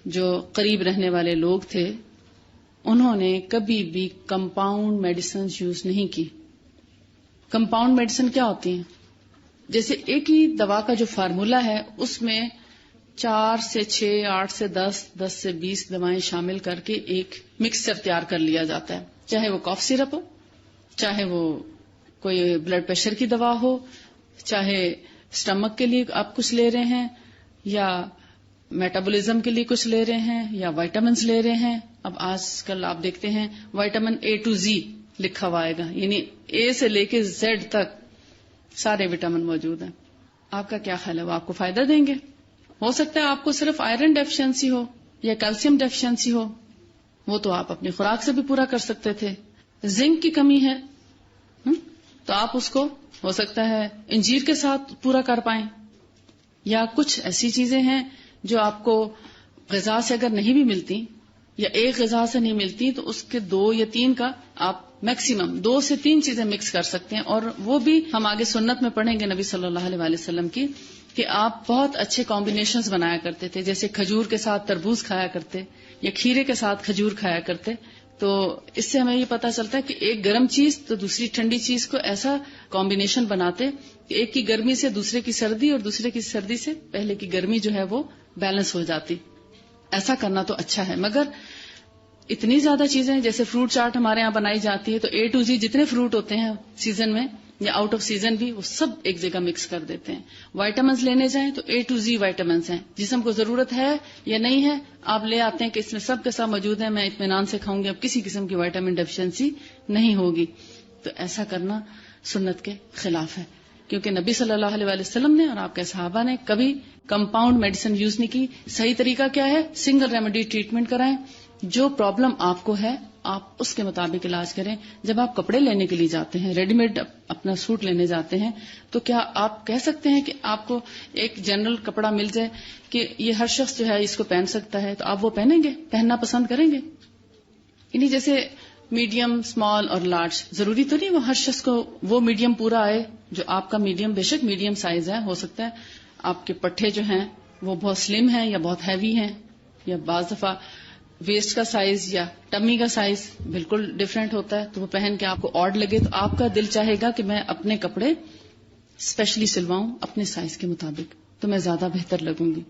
Speaker 1: جو قریب رہنے والے لوگ تھے انہوں نے کبھی بھی کمپاؤنڈ میڈیسنز یوز نہیں کی. کمپاؤنڈ میڈیسن کیا ہوتی ہیں؟ جیسے ایک ہی دوا کا جو فارمولہ ہے اس میں 4 سے 6، 8 سے 10، 10 سے 20 دوائیں شامل کر کے ایک مکسچر تیار کر لیا جاتا ہے. چاہے وہ کاف سیرپ ہو، چاہے وہ کوئی بلڈ پریشر کی دوا ہو، چاہے اسٹمک کے لیے آپ کچھ لے رہے ہیں یا میٹابولزم کے لیے کچھ لے رہے ہیں یا وائٹامنز لے رہے ہیں. اب آج کل آپ دیکھتے ہیں وائٹامن A to Z لکھا ہوا آئے گا، یعنی A سے لے کے Z تک سارے وٹامن موجود ہیں. آپ کا کیا خیال ہے وہ آپ کو فائدہ دیں گے؟ ہو سکتا ہے آپ کو صرف آئرن ڈیفیشنسی ہو یا کیلشیم ڈیفیشنسی ہو، وہ تو آپ اپنی خوراک سے بھی پورا کر سکتے تھے. زنک کی کمی ہے تو آپ اس کو ہو سکتا ہے انجیر کے ساتھ پورا کر پائیں، یا کچھ ایسی چیزیں ہیں جو آپ کو غذا سے اگر نہیں بھی ملتی یا ایک غذا سے نہیں ملتی تو اس کے 2 یا 3 کا آپ میکسیمم 2 سے 3 چیزیں مکس کر سکتے ہیں. اور وہ بھی ہم آگے سنت میں پڑھیں گے نبی صلی اللہ علیہ وسلم کی کہ آپ بہت اچھے کمبینیشنز بنایا کرتے تھے, جیسے کھجور کے ساتھ تربوز کھایا کرتے یا کھیرے کے ساتھ کھجور کھایا کرتے. تو اس سے ہمیں یہ پتا چلتا ہے کہ ایک گرم چیز تو دوسری ٹھنڈی چیز کو ایسا کمبینیشن بناتے کہ ایک کی گرمی سے دوسرے کی سردی اور دوسرے کی سردی سے پہلے کی گرمی جو ہے وہ بیلنس ہو جاتی. ایسا کرنا تو اچھا ہے, مگر اتنی زیادہ چیزیں جیسے فروٹ چاٹ ہمارے یہاں بنائی جاتی ہے تو A to Z جتنے فروٹ ہوتے ہیں سیزن میں یا آؤٹ آف سیزن بھی وہ سب ایک جگہ مکس کر دیتے ہیں. وائٹامنز لینے جائیں تو A to Z وائٹامنز ہیں, جسم کو ضرورت ہے یا نہیں ہے آپ لے آتے ہیں کہ اس میں سب کے ساتھ موجود ہے, میں اطمینان سے کھاؤں گی, اب کسی قسم کی وائٹامن ڈیفیشنسی نہیں ہوگی. تو ایسا کرنا سنت کے خلاف ہے, کیونکہ نبی صلی اللہ علیہ وسلم نے اور آپ کے صحابہ نے کبھی کمپاؤنڈ میڈیسن یوز نہیں کی. صحیح طریقہ کیا ہے؟ سنگل ریمیڈی ٹریٹمنٹ کرائیں, جو پرابلم آپ کو ہے آپ اس کے مطابق علاج کریں. جب آپ کپڑے لینے کے لیے جاتے ہیں, ریڈی میڈ اپنا سوٹ لینے جاتے ہیں, تو کیا آپ کہہ سکتے ہیں کہ آپ کو ایک جنرل کپڑا مل جائے کہ یہ ہر شخص جو ہے اس کو پہن سکتا ہے, تو آپ وہ پہنیں گے, پہننا پسند کریں گے؟ یعنی جیسے میڈیم, اسمال اور لارج, ضروری تو نہیں وہ ہر شخص کو وہ میڈیم پورا آئے جو آپ کا میڈیم. بے شک میڈیم سائز ہے, ہو سکتا ہے آپ کے پٹھے جو ہیں وہ بہت سلم ہیں یا بہت ہیوی ہیں, یا بعض دفعہ ویسٹ کا سائز یا ٹمی کا سائز بالکل ڈفرینٹ ہوتا ہے, تو وہ پہن کے آپ کو آڈ لگے تو آپ کا دل چاہے گا کہ میں اپنے کپڑے اسپیشلی سلواؤں اپنے سائز کے مطابق, تو میں زیادہ بہتر لگوں گی.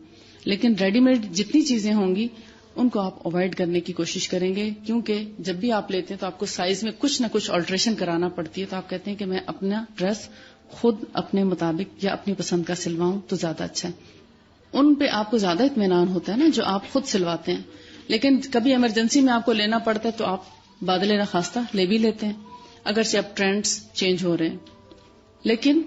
Speaker 1: لیکن ریڈی میڈ جتنی چیزیں ہوں گی ان کو آپ اوائڈ کرنے کی کوشش کریں گے, کیونکہ جب بھی آپ لیتے ہیں تو آپ کو سائز میں کچھ نہ کچھ آلٹریشن کرانا پڑتی ہے. تو آپ کہتے ہیں کہ میں اپنا ڈریس خود اپنے مطابق یا اپنی پسند کا سلواؤں تو زیادہ اچھا ہے. ان پہ آپ کو زیادہ اطمینان ہوتا ہے نا جو آپ خود سلواتے ہیں. لیکن کبھی ایمرجنسی میں آپ کو لینا پڑتا ہے تو آپ بادل نخواستہ لے بھی لیتے ہیں, اگرچہ اب ٹرینڈز چینج ہو رہے ہیں. لیکن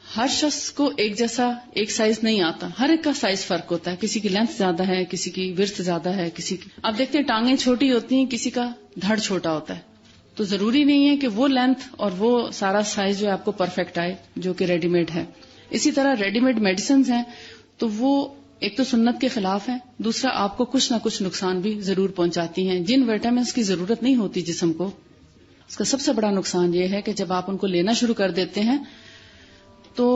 Speaker 1: ہر شخص کو ایک جیسا ایک سائز نہیں آتا, ہر ایک کا سائز فرق ہوتا ہے. کسی کی لینتھ زیادہ ہے, کسی کی ورتھ زیادہ ہے, کسی کی آپ دیکھتے ہیں ٹانگیں چھوٹی ہوتی ہیں, کسی کا دھڑ چھوٹا ہوتا ہے. تو ضروری نہیں ہے کہ وہ لینتھ اور وہ سارا سائز جو آپ کو پرفیکٹ آئے جو کہ ریڈی میڈ ہے. اسی طرح ریڈی میڈ میڈیسنز ہیں تو وہ ایک تو سنت کے خلاف ہیں, دوسرا آپ کو کچھ نہ کچھ نقصان بھی ضرور پہنچاتی ہیں. جن وٹامنس کی ضرورت نہیں ہوتی جسم کو, اس کا سب سے بڑا نقصان یہ ہے کہ جب آپ ان کو لینا شروع کر دیتے ہیں تو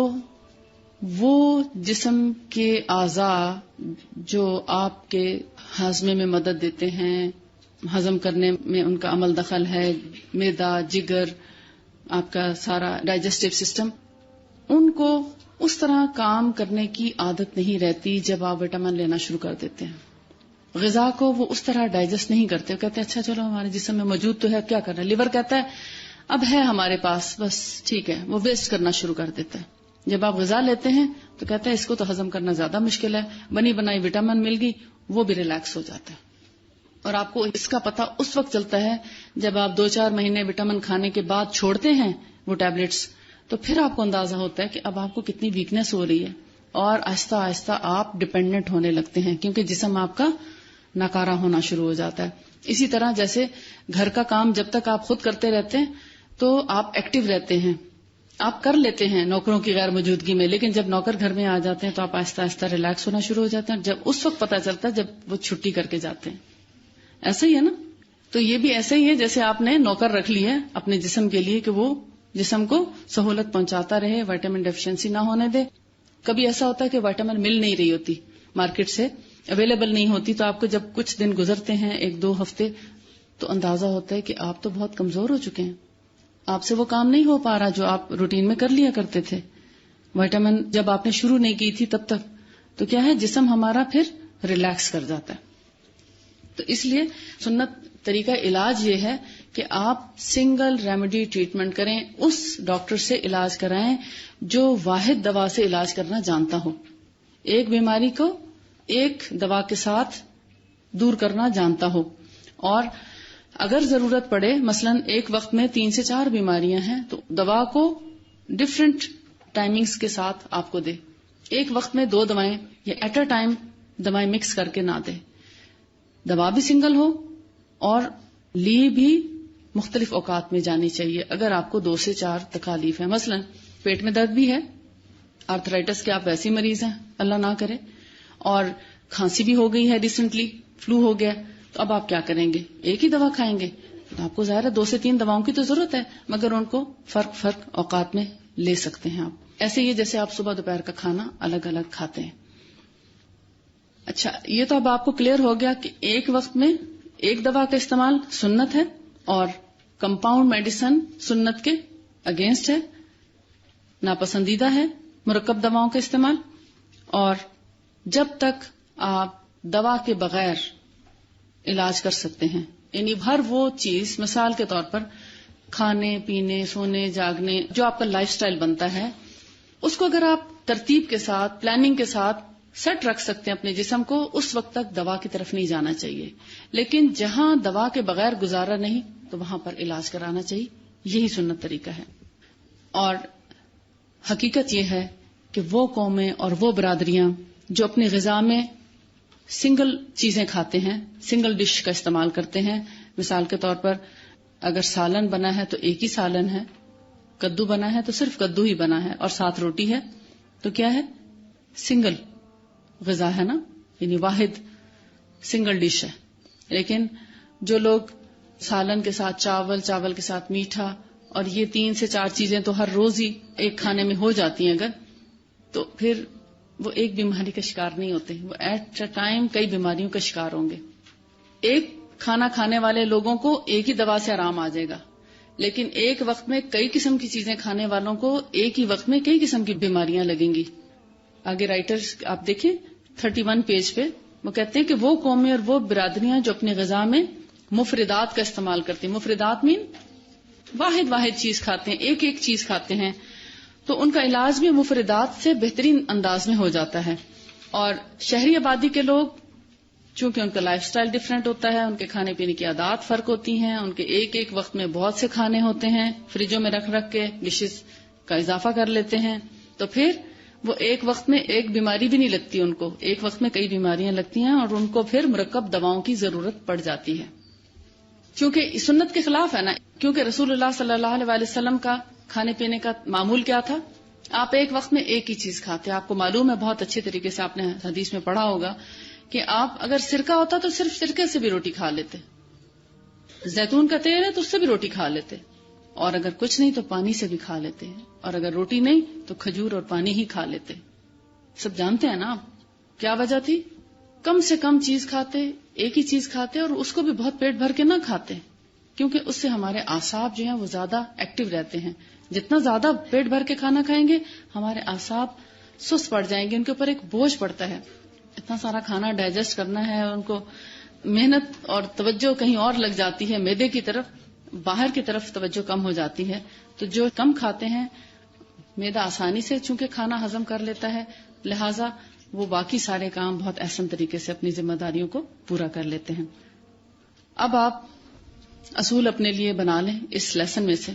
Speaker 1: وہ جسم کے اعضاء جو آپ کے ہاضمے میں مدد دیتے ہیں, ہضم کرنے میں ان کا عمل دخل ہے, معدہ, جگر, آپ کا سارا ڈائجسٹو سسٹم, ان کو اس طرح کام کرنے کی عادت نہیں رہتی جب آپ وٹامن لینا شروع کر دیتے ہیں. غذا کو وہ اس طرح ڈائجسٹ نہیں کرتے, وہ کہتے ہیں اچھا چلو ہمارے جسم میں موجود تو ہے, کیا کرنا ہے. لیور کہتا ہے اب ہے ہمارے پاس بس ٹھیک ہے, وہ ویسٹ کرنا شروع کر دیتا ہے. جب آپ غذا لیتے ہیں تو کہتے ہیں اس کو تو ہضم کرنا زیادہ مشکل ہے, بنی بنائی وٹامن مل گئی, وہ بھی ریلیکس ہو جاتا ہے. اور آپ کو اس کا پتہ اس وقت چلتا ہے جب آپ 2-4 مہینے وٹامن کھانے کے بعد چھوڑتے ہیں وہ ٹیبلٹس, تو پھر آپ کو اندازہ ہوتا ہے کہ اب آپ کو کتنی ویکنیس ہو رہی ہے, اور آہستہ آہستہ آپ ڈپینڈنٹ ہونے لگتے ہیں کیونکہ جسم آپ کا ناکارہ ہونا شروع ہو جاتا ہے. اسی طرح جیسے گھر کا کام جب تک آپ خود کرتے رہتے ہیں تو آپ ایکٹیو رہتے ہیں, آپ کر لیتے ہیں نوکروں کی غیر موجودگی میں, لیکن جب نوکر گھر میں آ جاتے ہیں تو آپ آہستہ آہستہ ریلیکس ہونا شروع ہو جاتے ہیں, جب اس وقت پتہ چلتا ہے جب وہ چھٹی کر کے جاتے ہیں. ایسا ہی ہے نا, تو یہ بھی ایسا ہی ہے جیسے آپ نے نوکر رکھ لی ہے اپنے جسم کے لیے کہ وہ جسم کو سہولت پہنچاتا رہے, وائٹامن ڈیفیشنسی نہ ہونے دے. کبھی ایسا ہوتا ہے کہ وائٹامن مل نہیں رہی ہوتی, مارکیٹ سے اویلیبل نہیں ہوتی, تو آپ کو جب کچھ دن گزرتے ہیں 1-2 ہفتے تو اندازہ ہوتا ہے کہ آپ تو بہت کمزور ہو چکے ہیں, آپ سے وہ کام نہیں ہو پا رہا جو آپ روٹین میں کر لیا کرتے تھے. وائٹامن جب آپ نے شروع نہیں کی تھی تب تک, تو کیا ہے جسم ہمارا پھر ریلیکس کر جاتا ہے. تو اس لیے سنت طریقہ علاج یہ ہے کہ آپ سنگل ریمیڈی ٹریٹمنٹ کریں, اس ڈاکٹر سے علاج کرائیں جو واحد دوا سے علاج کرنا جانتا ہو, ایک بیماری کو ایک دوا کے ساتھ دور کرنا جانتا ہو. اور اگر ضرورت پڑے مثلا ایک وقت میں 3 سے 4 بیماریاں ہیں تو دوا کو ڈفرینٹ ٹائمنگز کے ساتھ آپ کو دے, ایک وقت میں 2 دوائیں یا ایٹ اے ٹائم دوائیں مکس کر کے نہ دے. دوا بھی سنگل ہو اور لی بھی مختلف اوقات میں جانی چاہیے. اگر آپ کو 2 سے 4 تکالیف ہیں, مثلا پیٹ میں درد بھی ہے, آرتھرائٹس کے آپ ویسی مریض ہیں اللہ نہ کرے, اور کھانسی بھی ہو گئی ہے ریسنٹلی, فلو ہو گیا, تو اب آپ کیا کریں گے؟ ایک ہی دوا کھائیں گے تو آپ کو ظاہر ہے 2 سے 3 دواؤں کی تو ضرورت ہے، مگر ان کو فرق اوقات میں لے سکتے ہیں آپ. ایسے ہی جیسے آپ صبح دوپہر کا کھانا الگ الگ کھاتے ہیں. اچھا، یہ تو اب آپ کو کلیئر ہو گیا کہ ایک وقت میں ایک دوا کا استعمال سنت ہے اور کمپاؤنڈ میڈیسن سنت کے اگینسٹ ہے، ناپسندیدہ ہے مرکب دواؤں کا استعمال. اور جب تک آپ دوا کے بغیر علاج کر سکتے ہیں، یعنی ہر وہ چیز، مثال کے طور پر کھانے پینے سونے جاگنے جو آپ کا لائف سٹائل بنتا ہے، اس کو اگر آپ ترتیب کے ساتھ پلاننگ کے ساتھ سیٹ رکھ سکتے ہیں اپنے جسم کو، اس وقت تک دوا کی طرف نہیں جانا چاہیے. لیکن جہاں دوا کے بغیر گزارا نہیں تو وہاں پر علاج کرانا چاہیے. یہی سنت طریقہ ہے. اور حقیقت یہ ہے کہ وہ قومیں اور وہ برادریاں جو اپنی غذا میں سنگل چیزیں کھاتے ہیں، سنگل ڈش کا استعمال کرتے ہیں، مثال کے طور پر اگر سالن بنا ہے تو ایک ہی سالن ہے، کدو بنا ہے تو صرف کدو ہی بنا ہے اور ساتھ روٹی ہے، تو کیا ہے؟ سنگل غذا ہے نا، یعنی واحد سنگل ڈش ہے. لیکن جو لوگ سالن کے ساتھ چاول کے ساتھ میٹھا اور یہ 3 سے 4 چیزیں تو ہر روز ہی ایک کھانے میں ہو جاتی ہیں اگر، تو پھر وہ ایک بیماری کا شکار نہیں ہوتے، وہ ایٹ اے ٹائم کئی بیماریوں کا شکار ہوں گے. ایک کھانا کھانے والے لوگوں کو ایک ہی دوا سے آرام آ جائے گا، لیکن ایک وقت میں کئی قسم کی چیزیں کھانے والوں کو ایک ہی وقت میں کئی قسم کی بیماریاں لگیں گی. آگے رائٹرز آپ دیکھیں 31 پیج پہ وہ کہتے ہیں کہ وہ قومیں اور وہ برادریاں جو اپنی غذا میں مفردات کا استعمال کرتی ہیں، مفردات مین واحد چیز کھاتے ہیں، ایک چیز کھاتے ہیں، تو ان کا علاج بھی مفردات سے بہترین انداز میں ہو جاتا ہے. اور شہری آبادی کے لوگ چونکہ ان کا لائف سٹائل ڈفرینٹ ہوتا ہے، ان کے کھانے پینے کی عادات فرق ہوتی ہیں، ان کے ایک وقت میں بہت سے کھانے ہوتے ہیں، فریجوں میں رکھ کے ڈشز کا اضافہ کر لیتے ہیں، تو پھر وہ ایک وقت میں ایک بیماری بھی نہیں لگتی، ان کو ایک وقت میں کئی بیماریاں لگتی ہیں اور ان کو پھر مرکب دواؤں کی ضرورت پڑ جاتی ہے. کیونکہ سنت کے خلاف ہے نا، کیونکہ رسول اللہ صلی اللہ علیہ وسلم کا کھانے پینے کا معمول کیا تھا؟ آپ ایک وقت میں ایک ہی چیز کھاتے. آپ کو معلوم ہے، بہت اچھے طریقے سے آپ نے حدیث میں پڑھا ہوگا کہ آپ اگر سرکہ ہوتا تو صرف سرکے سے بھی روٹی کھا لیتے، زیتون کا تیل ہے تو اس سے بھی روٹی کھا لیتے، اور اگر کچھ نہیں تو پانی سے بھی کھا لیتے ہیں، اور اگر روٹی نہیں تو کھجور اور پانی ہی کھا لیتے. سب جانتے ہیں نا آپ کیا وجہ تھی؟ کم سے کم چیز کھاتے، ایک ہی چیز کھاتے، اور اس کو بھی بہت پیٹ بھر کے نہ کھاتے، کیونکہ اس سے ہمارے اعصاب جو ہیں وہ زیادہ ایکٹیو رہتے ہیں. جتنا زیادہ پیٹ بھر کے کھانا کھائیں گے ہمارے اعصاب سست پڑ جائیں گے، ان کے اوپر ایک بوجھ پڑتا ہے، اتنا سارا کھانا ڈائجسٹ کرنا ہے، ان کو محنت اور توجہ کہیں اور لگ جاتی ہے، معدے کی طرف، باہر کی طرف توجہ کم ہو جاتی ہے. تو جو کم کھاتے ہیں معدہ آسانی سے چونکہ کھانا ہضم کر لیتا ہے، لہٰذا وہ باقی سارے کام بہت احسن طریقے سے اپنی ذمہ داریوں کو پورا کر لیتے ہیں. اب آپ اصول اپنے لیے بنا لیں اس لیسن میں سے.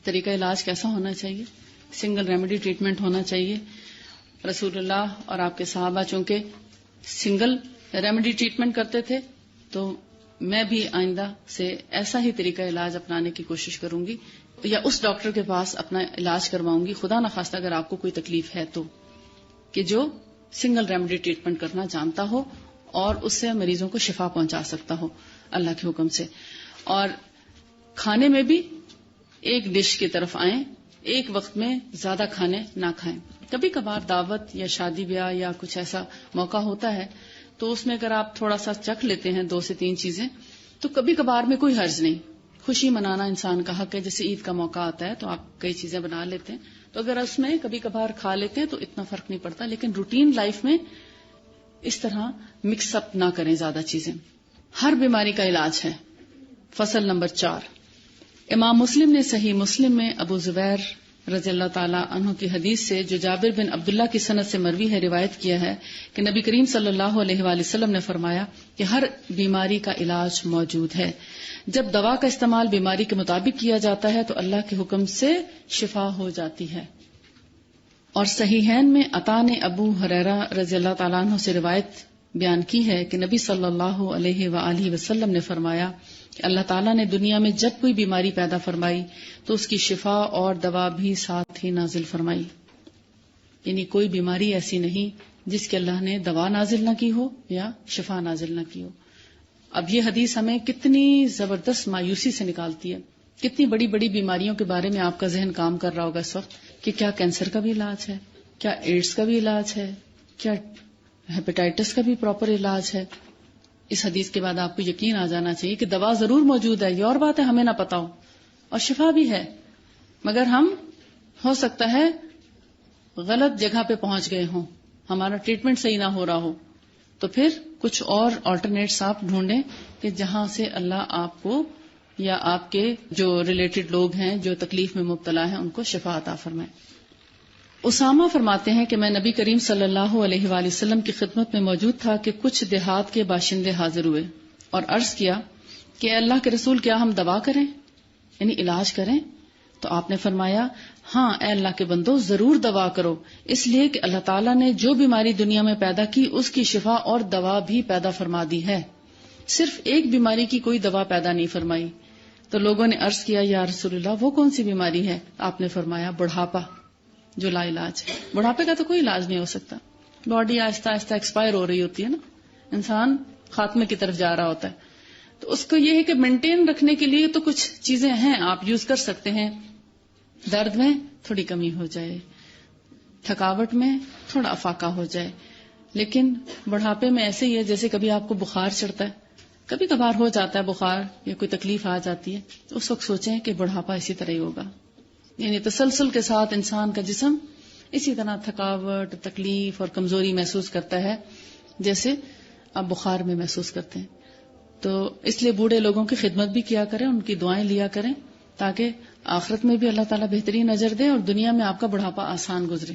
Speaker 1: طریقہ علاج کیسا ہونا چاہیے؟ سنگل ریمیڈی ٹریٹمنٹ ہونا چاہیے. رسول اللہ اور آپ کے صحابہ چونکہ سنگل ریمیڈی ٹریٹمنٹ کرتے تھے، تو میں بھی آئندہ سے ایسا ہی طریقہ علاج اپنانے کی کوشش کروں گی، یا اس ڈاکٹر کے پاس اپنا علاج کرواؤں گی، خدا نخواستہ اگر آپ کو کوئی تکلیف ہے تو، کہ جو سنگل ریمیڈی ٹریٹمنٹ کرنا جانتا ہو اور اس سے مریضوں کو شفا پہنچا سکتا ہو اللہ کے حکم سے. اور کھانے میں بھی ایک ڈش کی طرف آئیں، ایک وقت میں زیادہ کھانے نہ کھائیں. کبھی کبھار دعوت یا شادی بیاہ یا کچھ ایسا موقع ہوتا ہے تو اس میں اگر آپ تھوڑا سا چکھ لیتے ہیں 2 سے 3 چیزیں تو کبھی کبھار میں کوئی حرج نہیں. خوشی منانا انسان کا حق ہے، جیسے عید کا موقع آتا ہے تو آپ کئی چیزیں بنا لیتے ہیں، تو اگر اس میں کبھی کبھار کھا لیتے ہیں تو اتنا فرق نہیں پڑتا. لیکن روٹین لائف میں اس طرح مکس اپ نہ کریں زیادہ چیزیں. ہر بیماری کا علاج ہے. فصل نمبر 4. امام مسلم نے صحیح مسلم میں ابو زبیر رضی اللہ تعالیٰ عنہ کی حدیث سے جو جابر بن عبداللہ کی سند سے مروی ہے روایت کیا ہے کہ نبی کریم صلی اللہ علیہ وآلہ وسلم نے فرمایا کہ ہر بیماری کا علاج موجود ہے. جب دوا کا استعمال بیماری کے مطابق کیا جاتا ہے تو اللہ کے حکم سے شفا ہو جاتی ہے. اور صحیحین میں عطا نے ابو ہریرہ رضی اللہ تعالیٰ عنہ سے روایت بیان کی ہے کہ نبی صلی اللہ علیہ وآلہ وسلم نے فرمایا کہ اللہ تعالیٰ نے دنیا میں جب کوئی بیماری پیدا فرمائی تو اس کی شفا اور دوا بھی ساتھ ہی نازل فرمائی. یعنی کوئی بیماری ایسی نہیں جس کے اللہ نے دوا نازل نہ کی ہو یا شفا نازل نہ کی ہو. اب یہ حدیث ہمیں کتنی زبردست مایوسی سے نکالتی ہے. کتنی بڑی بڑی بیماریوں کے بارے میں آپ کا ذہن کام کر رہا ہوگا اس وقت کہ کیا کینسر کا بھی علاج ہے, کیا ایڈز کا بھی علاج ہے, کیا ہیپیٹائٹس کا بھی پراپر علاج ہے. اس حدیث کے بعد آپ کو یقین آ جانا چاہیے کہ دوا ضرور موجود ہے, یہ اور بات ہے ہمیں نہ پتا ہو, اور شفا بھی ہے, مگر ہم ہو سکتا ہے غلط جگہ پہ پہنچ گئے ہوں, ہمارا ٹریٹمنٹ صحیح نہ ہو رہا ہو, تو پھر کچھ اور آلٹرنیٹس آپ ڈھونڈیں کہ جہاں سے اللہ آپ کو یا آپ کے جو ریلیٹڈ لوگ ہیں جو تکلیف میں مبتلا ہیں ان کو شفا عطا فرمائے. اسامہ فرماتے ہیں کہ میں نبی کریم صلی اللہ علیہ وآلہ وسلم کی خدمت میں موجود تھا کہ کچھ دیہات کے باشندے حاضر ہوئے اور عرض کیا کہ اے اللہ کے رسول, کیا ہم دوا کریں, یعنی علاج کریں؟ تو آپ نے فرمایا, ہاں اے اللہ کے بندو, ضرور دوا کرو, اس لیے کہ اللہ تعالیٰ نے جو بیماری دنیا میں پیدا کی اس کی شفا اور دوا بھی پیدا فرما دی ہے, صرف ایک بیماری کی کوئی دوا پیدا نہیں فرمائی. تو لوگوں نے عرض کیا, یا رسول اللہ وہ کون سی بیماری ہے؟ آپ نے فرمایا, بڑھاپا جو لا علاج ہے. بڑھاپے کا تو کوئی علاج نہیں ہو سکتا, باڈی آہستہ آہستہ ایکسپائر ہو رہی ہوتی ہے نا, انسان خاتمے کی طرف جا رہا ہوتا ہے, تو اس کو یہ ہے کہ مینٹین رکھنے کے لیے تو کچھ چیزیں ہیں آپ یوز کر سکتے ہیں. درد میں تھوڑی کمی ہو جائے, تھکاوٹ میں تھوڑا افاقہ ہو جائے, لیکن بڑھاپے میں ایسے ہی ہے جیسے کبھی آپ کو بخار چڑھتا ہے, کبھی کبھار ہو جاتا ہے بخار یا کوئی تکلیف آ جاتی ہے, تو اس وقت سوچیں کہ بڑھاپا اسی طرح ہی ہوگا, یعنی تسلسل کے ساتھ انسان کا جسم اسی طرح تھکاوٹ, تکلیف اور کمزوری محسوس کرتا ہے جیسے آپ بخار میں محسوس کرتے ہیں. تو اس لیے بوڑھے لوگوں کی خدمت بھی کیا کریں, ان کی دعائیں لیا کریں, تاکہ آخرت میں بھی اللہ تعالیٰ بہترین نظر دے اور دنیا میں آپ کا بڑھاپا آسان گزرے.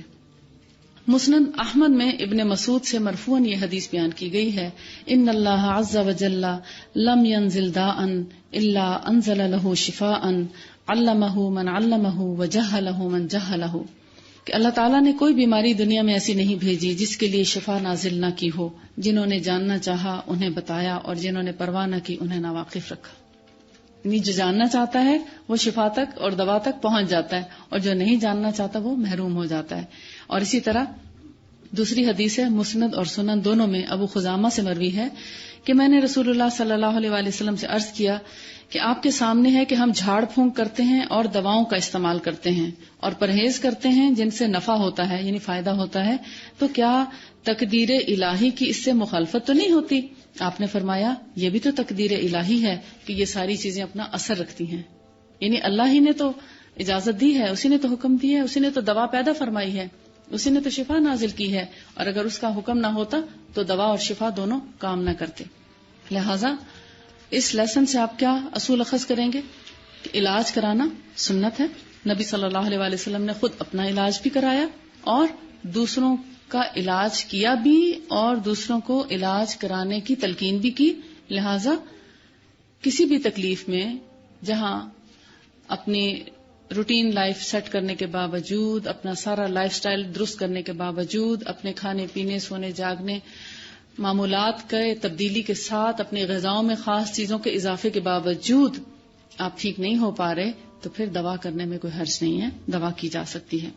Speaker 1: مسند احمد میں ابن مسعود سے مرفوعاً یہ حدیث بیان کی گئی ہے, ان اللہ عز وجل لم ينزل داء الا انزل له شفاء علمہ من علمہ وجہلہ من جہلہ, کہ اللہ تعالیٰ نے کوئی بیماری دنیا میں ایسی نہیں بھیجی جس کے لیے شفا نازل نہ کی ہو, جنہوں نے جاننا چاہا انہیں بتایا اور جنہوں نے پرواہ نہ کی انہیں ناواقف رکھا. یعنی جو جاننا چاہتا ہے وہ شفا تک اور دوا تک پہنچ جاتا ہے, اور جو نہیں جاننا چاہتا وہ محروم ہو جاتا ہے. اور اسی طرح دوسری حدیث ہے مسند اور سنن دونوں میں ابو خزامہ سے مروی ہے کہ میں نے رسول اللہ صلی اللہ علیہ وآلہ وسلم سے عرض کیا کہ آپ کے سامنے ہے کہ ہم جھاڑ پھونک کرتے ہیں اور دواؤں کا استعمال کرتے ہیں اور پرہیز کرتے ہیں جن سے نفع ہوتا ہے یعنی فائدہ ہوتا ہے, تو کیا تقدیر الہی کی اس سے مخالفت تو نہیں ہوتی؟ آپ نے فرمایا, یہ بھی تو تقدیر الہی ہے کہ یہ ساری چیزیں اپنا اثر رکھتی ہیں, یعنی اللہ ہی نے تو اجازت دی ہے, اسی نے تو حکم دی ہے, اسی نے تو دوا پیدا فرمائی ہے, اسی نے تو شفا نازل کی ہے, اور اگر اس کا حکم نہ ہوتا تو دوا اور شفا دونوں کام نہ کرتے. لہذا اس لیسن سے آپ کیا اصول اخذ کریں گے کہ علاج کرانا سنت ہے. نبی صلی اللہ علیہ وآلہ وسلم نے خود اپنا علاج بھی کرایا اور دوسروں کا علاج کیا بھی, اور دوسروں کو علاج کرانے کی تلقین بھی کی. لہذا کسی بھی تکلیف میں جہاں اپنی روٹین لائف سیٹ کرنے کے باوجود, اپنا سارا لائف سٹائل درست کرنے کے باوجود, اپنے کھانے پینے سونے جاگنے معمولات کے تبدیلی کے ساتھ, اپنی غذاؤں میں خاص چیزوں کے اضافے کے باوجود آپ ٹھیک نہیں ہو پا رہے, تو پھر دوا کرنے میں کوئی حرج نہیں ہے, دوا کی جا سکتی ہے.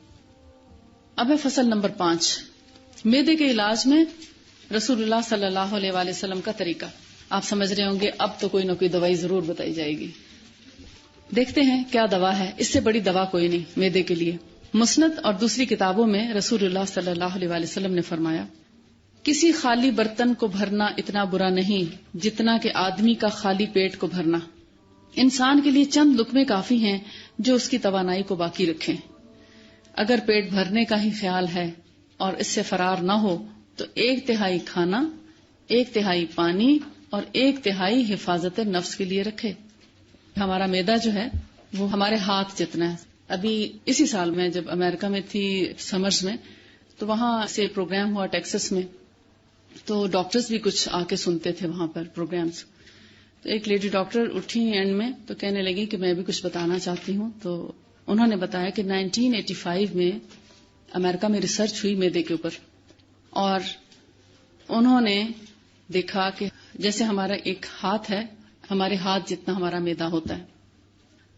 Speaker 1: اب ہے فصل نمبر 5, معدے کے علاج میں رسول اللہ صلی اللہ علیہ وآلہ وسلم کا طریقہ. آپ سمجھ رہے ہوں گے اب تو کوئی نہ کوئی دوائی ضرور بتائی جائے گی. دیکھتے ہیں کیا دوا ہے, اس سے بڑی دوا کوئی نہیں معدے کے لیے. مسند اور دوسری کتابوں میں رسول اللہ صلی اللہ علیہ وآلہ وسلم نے فرمایا, کسی خالی برتن کو بھرنا اتنا برا نہیں جتنا کہ آدمی کا خالی پیٹ کو بھرنا. انسان کے لیے چند لقمے کافی ہیں جو اس کی توانائی کو باقی رکھیں. اگر پیٹ بھرنے کا ہی خیال ہے اور اس سے فرار نہ ہو تو 1/3 کھانا, 1/3 پانی اور 1/3 حفاظت نفس کے لیے رکھے. ہمارا معدہ جو ہے وہ ہمارے ہاتھ جتنا ہے. ابھی اسی سال میں جب امریکہ میں تھی سمرز میں, تو وہاں سے پروگرام ہوا ٹیکسس میں, تو ڈاکٹرز بھی کچھ آ کے سنتے تھے وہاں پر پروگرامز. تو ایک لیڈی ڈاکٹر اٹھی اینڈ میں تو کہنے لگی کہ میں بھی کچھ بتانا چاہتی ہوں. تو انہوں نے بتایا کہ 1985 میں امریکہ میں ریسرچ ہوئی معدے کے اوپر, اور انہوں نے دیکھا کہ جیسے ہمارا ایک ہاتھ ہے, ہمارے ہاتھ جتنا ہمارا معدہ ہوتا ہے,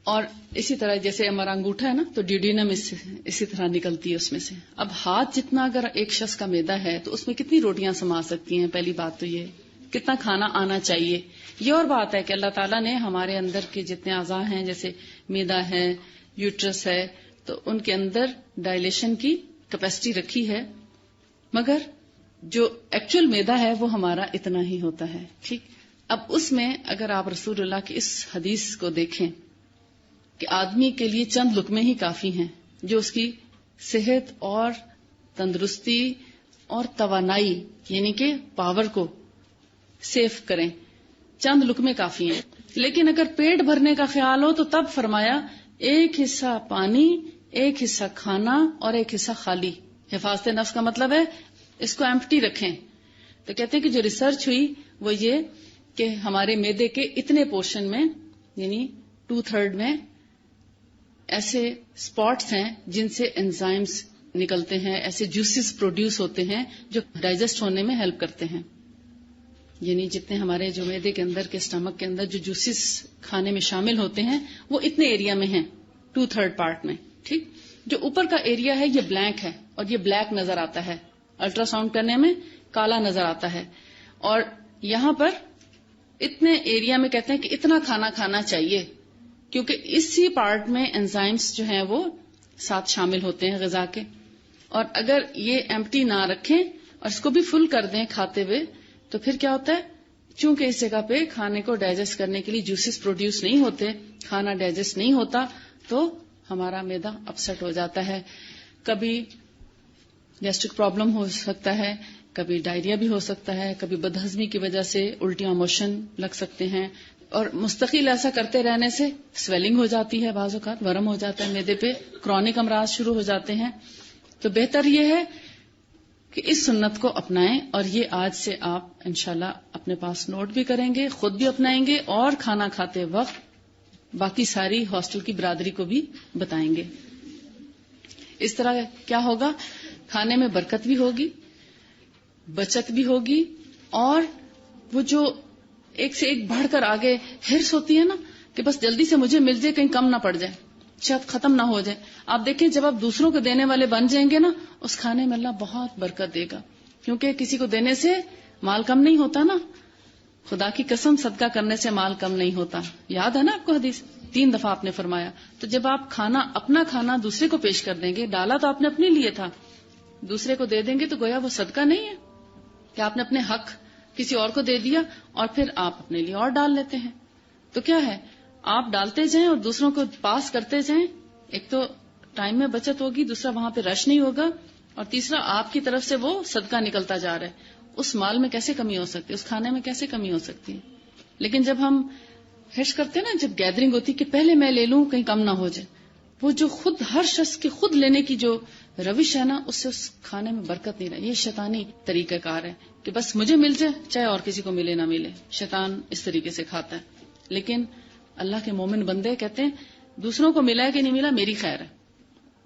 Speaker 1: اور اسی طرح جیسے ہمارا انگوٹھا ہے نا, تو ڈیوڈینم اسی طرح نکلتی ہے اس میں سے. اب ہاتھ جتنا اگر ایک شخص کا معدہ ہے تو اس میں کتنی روٹیاں سما سکتی ہیں؟ پہلی بات تو یہ کتنا کھانا آنا چاہیے. یہ اور بات ہے کہ اللہ تعالیٰ نے ہمارے اندر کے جتنے اعضاء ہیں جیسے معدہ ہے, یوٹرس ہے, تو ان کے اندر ڈائلیشن کی کیپیسٹی رکھی ہے, مگر جو ایکچوئل معدہ ہے وہ ہمارا اتنا ہی ہوتا ہے. ٹھیک, اب اس میں اگر آپ رسول اللہ کی اس حدیث کو دیکھیں کہ آدمی کے لیے چند لقمے ہی کافی ہیں جو اس کی صحت اور تندرستی اور توانائی یعنی کہ پاور کو سیف کریں, چند لقمے کافی ہیں. لیکن اگر پیٹ بھرنے کا خیال ہو تو تب فرمایا ایک حصہ پانی, ایک حصہ کھانا اور ایک حصہ خالی. حفاظت نفس کا مطلب ہے اس کو ایمپٹی رکھیں. تو کہتے ہیں کہ جو ریسرچ ہوئی وہ یہ کہ ہمارے معدے کے اتنے پورشن میں یعنی 2/3 میں ایسے اسپاٹس ہیں جن سے انزائمز نکلتے ہیں, ایسے جوسز پروڈیوس ہوتے ہیں جو ڈائجسٹ ہونے میں ہیلپ کرتے ہیں. یعنی جتنے ہمارے جو معدے کے اندر کے اسٹمک کے اندر جو جوسز کھانے میں شامل ہوتے ہیں وہ اتنے ایریا میں ہیں 2/3 پارٹ میں. ٹھیک, جو اوپر کا ایریا ہے یہ بلینک ہے اور یہ بلیک نظر آتا ہے, الٹرا ساؤنڈ کرنے میں کالا نظر آتا ہے. اور یہاں پر اتنے ایریا میں کہتے ہیں کہ اتنا کھانا کھانا چاہیے کیونکہ اسی پارٹ میں انزائمز جو ہیں وہ ساتھ شامل ہوتے ہیں غذا کے. اور اگر یہ ایمپٹی نہ رکھیں اور اس کو بھی فل کر دیں کھاتے ہوئے تو پھر کیا ہوتا ہے, چونکہ اس جگہ پہ کھانے کو ڈائجسٹ کرنے کے لیے جوسز پروڈیوس نہیں ہوتے, کھانا ڈائجسٹ نہیں ہوتا, تو ہمارا معدہ اپسٹ ہو جاتا ہے. کبھی گیسٹرک پرابلم ہو سکتا ہے, کبھی ڈائریا بھی ہو سکتا ہے, کبھی بدہضمی کی وجہ سے الٹیاں موشن لگ سکتے ہیں, اور مستقل ایسا کرتے رہنے سے سویلنگ ہو جاتی ہے, بعض اوقات ورم ہو جاتا ہے معدے پہ, کرونک امراض شروع ہو جاتے ہیں. تو بہتر یہ ہے کہ اس سنت کو اپنائیں, اور یہ آج سے آپ انشاءاللہ اپنے پاس نوٹ بھی کریں گے, خود بھی اپنائیں گے, اور کھانا کھاتے وقت باقی ساری ہاسٹل کی برادری کو بھی بتائیں گے. اس طرح کیا ہوگا, کھانے میں برکت بھی ہوگی, بچت بھی ہوگی, اور وہ جو ایک سے ایک بڑھ کر آگے ہرس ہوتی ہے نا کہ بس جلدی سے مجھے مل جائے, کہیں کم نہ پڑ جائے, شاید ختم نہ ہو جائے. آپ دیکھیں جب آپ دوسروں کو دینے والے بن جائیں گے نا, اس کھانے میں اللہ بہت برکت دے گا, کیونکہ کسی کو دینے سے مال کم نہیں ہوتا نا. خدا کی قسم صدقہ کرنے سے مال کم نہیں ہوتا. یاد ہے نا آپ کو حدیث 3 دفعہ آپ نے فرمایا. تو جب آپ کھانا اپنا کھانا دوسرے کو پیش کر دیں گے, ڈالا تو آپ نے اپنے لیے تھا, دوسرے کو دے دیں گے تو گویا وہ صدقہ نہیں ہے کہ آپ نے اپنے حق کسی اور کو دے دیا اور پھر آپ اپنے لیے اور ڈال لیتے ہیں. تو کیا ہے, آپ ڈالتے جائیں اور دوسروں کو پاس کرتے جائیں. ایک تو ٹائم میں بچت ہوگی, دوسرا وہاں پہ رش نہیں ہوگا, اور تیسرا آپ کی طرف سے وہ صدقہ نکلتا جا رہا ہے. اس مال میں کیسے کمی ہو سکتی ہے, اس کھانے میں کیسے کمی ہو سکتی ہے. لیکن جب ہم ہرش کرتے ہیں نا, جب گیدرنگ ہوتی کہ پہلے میں لے لوں کہیں کم نہ ہو جائے, وہ جو خود ہر شخص کی خود لینے کی جو روش ہے نا, اس سے اس کھانے میں برکت نہیں رہی. یہ شیطانی طریقہ کار ہے کہ بس مجھے مل جائے چاہے اور کسی کو ملے نہ ملے. شیطان اس طریقے سے کھاتا ہے. لیکن اللہ کے مومن بندے کہتے ہیں دوسروں کو ملا ہے کہ نہیں ملا میری خیر ہے,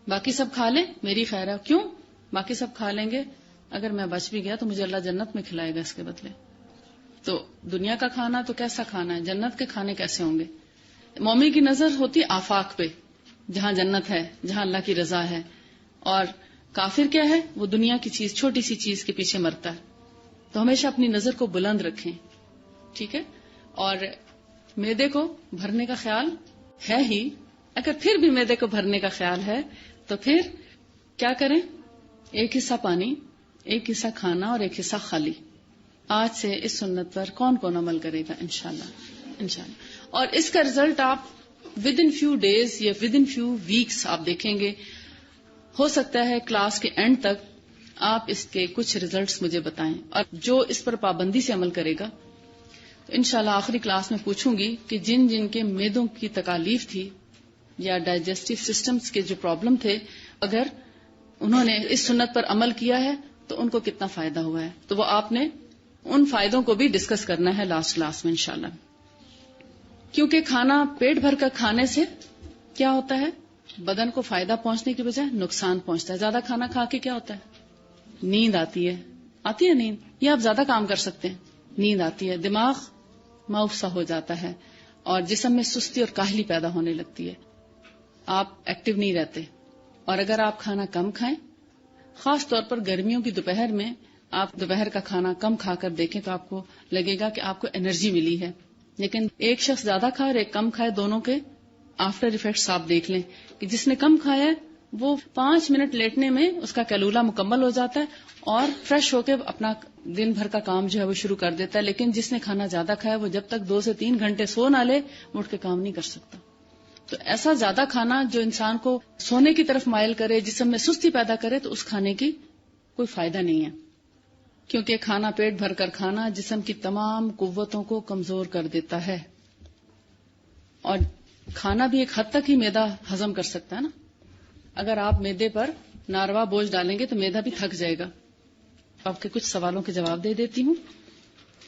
Speaker 1: باقی سب کھا لیں میری خیر ہے. کیوں باقی سب کھا لیں گے, اگر میں بچ بھی گیا تو مجھے اللہ جنت میں کھلائے گا اس کے بدلے. تو دنیا کا کھانا تو کیسا کھانا ہے, جنت کے کھانے کیسے ہوں گے. مومن کی نظر ہوتی آفاق پہ جہاں جنت ہے, جہاں اللہ کی رضا ہے, اور کافر کیا ہے, وہ دنیا کی چیز چھوٹی سی چیز کے پیچھے مرتا ہے. تو ہمیشہ اپنی نظر کو بلند رکھیں, ٹھیک ہے. اور معدے کو بھرنے کا خیال ہے ہی, اگر پھر بھی معدے کو بھرنے کا خیال ہے تو پھر کیا کریں, ایک حصہ پانی, ایک حصہ کھانا اور ایک حصہ خالی. آج سے اس سنت پر کون کون عمل کرے گا انشاءاللہ. اور اس کا رزلٹ آپ ود ان فیو ڈیز یا ود ان فیو ویکس آپ دیکھیں گے. ہو سکتا ہے کلاس کے اینڈ تک آپ اس کے کچھ ریزلٹس مجھے بتائیں, اور جو اس پر پابندی سے عمل کرے گا تو انشاءاللہ آخری کلاس میں پوچھوں گی کہ جن جن کے معدوں کی تکالیف تھی یا ڈائجسٹو سسٹمز کے جو پرابلم تھے, اگر انہوں نے اس سنت پر عمل کیا ہے تو ان کو کتنا فائدہ ہوا ہے. تو وہ آپ نے ان فائدوں کو بھی ڈسکس کرنا ہے لاسٹ کلاس میں انشاءاللہ. کیونکہ کھانا پیٹ بھر کر کھانے سے کیا ہوتا ہے, بدن کو فائدہ پہنچنے کی بجائے نقصان پہنچتا ہے. زیادہ کھانا کھا کے کیا ہوتا ہے, نیند آتی ہے نیند, یا آپ زیادہ کام کر سکتے ہیں, نیند آتی ہے, دماغ مؤفسا ہو جاتا ہے, اور جسم میں سستی اور کاہلی پیدا ہونے لگتی ہے, آپ ایکٹیو نہیں رہتے. اور اگر آپ کھانا کم کھائیں, خاص طور پر گرمیوں کی دوپہر میں آپ دوپہر کا کھانا کم کھا کر دیکھیں تو آپ کو لگے گا کہ آپ کو انرجی ملی ہے. لیکن ایک شخص زیادہ کھائے اور ایک کم کھائے، دونوں کے آفٹر ایفیکٹس آپ دیکھ لیں کہ جس نے کم کھایا ہے وہ 5 منٹ لیٹنے میں اس کا کیلولا مکمل ہو جاتا ہے اور فریش ہو کے اپنا دن بھر کا کام جو ہے وہ شروع کر دیتا ہے. لیکن جس نے کھانا زیادہ کھایا وہ جب تک 2 سے 3 گھنٹے سو نہ لے وہ اٹھ کے کام نہیں کر سکتا. تو ایسا زیادہ کھانا جو انسان کو سونے کی طرف مائل کرے، جسم میں سستی پیدا کرے، تو اس کھانے کی کوئی فائدہ نہیں ہے. کیونکہ کھانا پیٹ بھر کر کھانا جسم کی تمام قوتوں کو کمزور کر دیتا ہے. اور کھانا بھی ایک حد تک ہی معدہ ہضم کر سکتا ہے نا. اگر آپ معدے پر ناروا بوجھ ڈالیں گے تو معدہ بھی تھک جائے گا. آپ کے کچھ سوالوں کے جواب دے دیتی ہوں.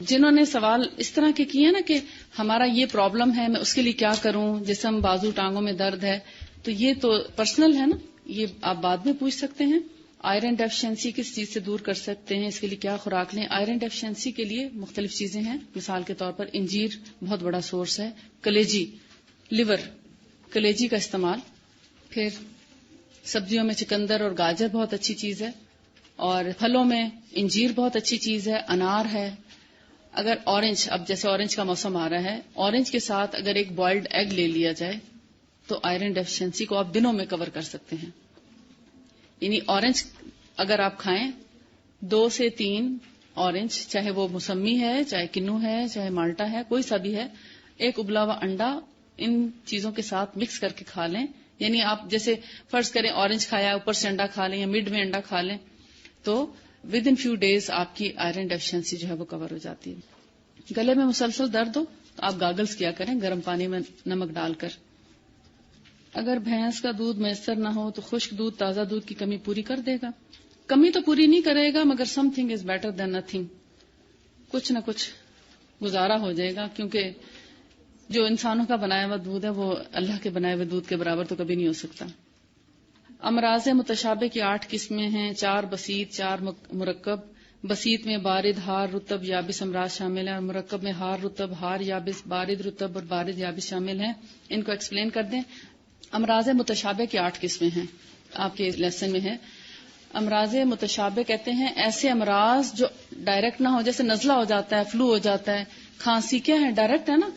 Speaker 1: جنہوں نے سوال اس طرح کے کیے نا کہ ہمارا یہ پرابلم ہے، میں اس کے لیے کیا کروں، جسم بازو ٹانگوں میں درد ہے، تو یہ تو پرسنل ہے نا، یہ آپ بعد میں پوچھ سکتے ہیں. آئرن ڈیفیشنسی کس چیز سے دور کر سکتے ہیں، اس کے لیے کیا خوراک لیں. آئرن ڈیفیشنسی کے لیے مختلف چیزیں ہیں. مثال کے طور پر انجیر بہت بڑا سورس ہے، کلیجی، لیور، کلیجی کا استعمال. پھر سبزیوں میں چکندر اور گاجر بہت اچھی چیز ہے، اور پھلوں میں انجیر بہت اچھی چیز ہے، انار ہے. اگر اورنج، اب جیسے اورنج کا موسم آ رہا ہے، اورنج کے ساتھ اگر ایک بوائلڈ ایگ لے لیا جائے تو آئرن ڈیفیشنسی کو آپ دنوں میں کور کر سکتے ہیں. یعنی اورنج اگر آپ کھائیں 2 سے 3 اورنج، چاہے وہ موسمی ہے، چاہے کنو ہے، چاہے مالٹا ہے، کوئی سا بھی ہے، ایک ابلا ہوا انڈا ان چیزوں کے ساتھ مکس کر کے کھا لیں. یعنی آپ جیسے فرض کریں اورنج کھایا، اوپر سے انڈا کھا لیں یا مڈ میں انڈا کھا لیں، تو ود ان فیو ڈیز آپ کی آئرن ڈیفیشنسی جو ہے وہ کور ہو جاتی ہے. گلے میں مسلسل درد ہو تو آپ گاگلز کیا کریں گرم پانی میں نمک ڈال کر. اگر بھینس کا دودھ میسر نہ ہو تو خشک دودھ تازہ دودھ کی کمی پوری کر دے گا. کمی تو پوری نہیں کرے گا، مگر some thing is better than nothing. کچھ نہ کچھ گزارا ہو جائے گا، کیونکہ جو انسانوں کا بنایا ہوا دودھ ہے وہ اللہ کے بنائے ہوئے دودھ کے برابر تو کبھی نہیں ہو سکتا. امراض متشابہ کی 8 قسمیں ہیں، 4 بسیط، 4 مرکب. بسیط میں بارد، ہار، رطب، یابس امراض شامل ہیں، اور مرکب میں ہار، رطب، ہار، یابس، بارد، رطب اور بارد یابس شامل ہیں. ان کو ایکسپلین کر دیں. امراض متشابہ کی 8 قسمیں ہیں، آپ کے لیسن میں ہے. امراض متشابہ کہتے ہیں ایسے امراض جو ڈائریکٹ نہ ہو، جیسے نزلہ ہو جاتا ہے، فلو ہو جاتا ہے، کھانسی کیا ہے، ڈائریکٹ ہے نا،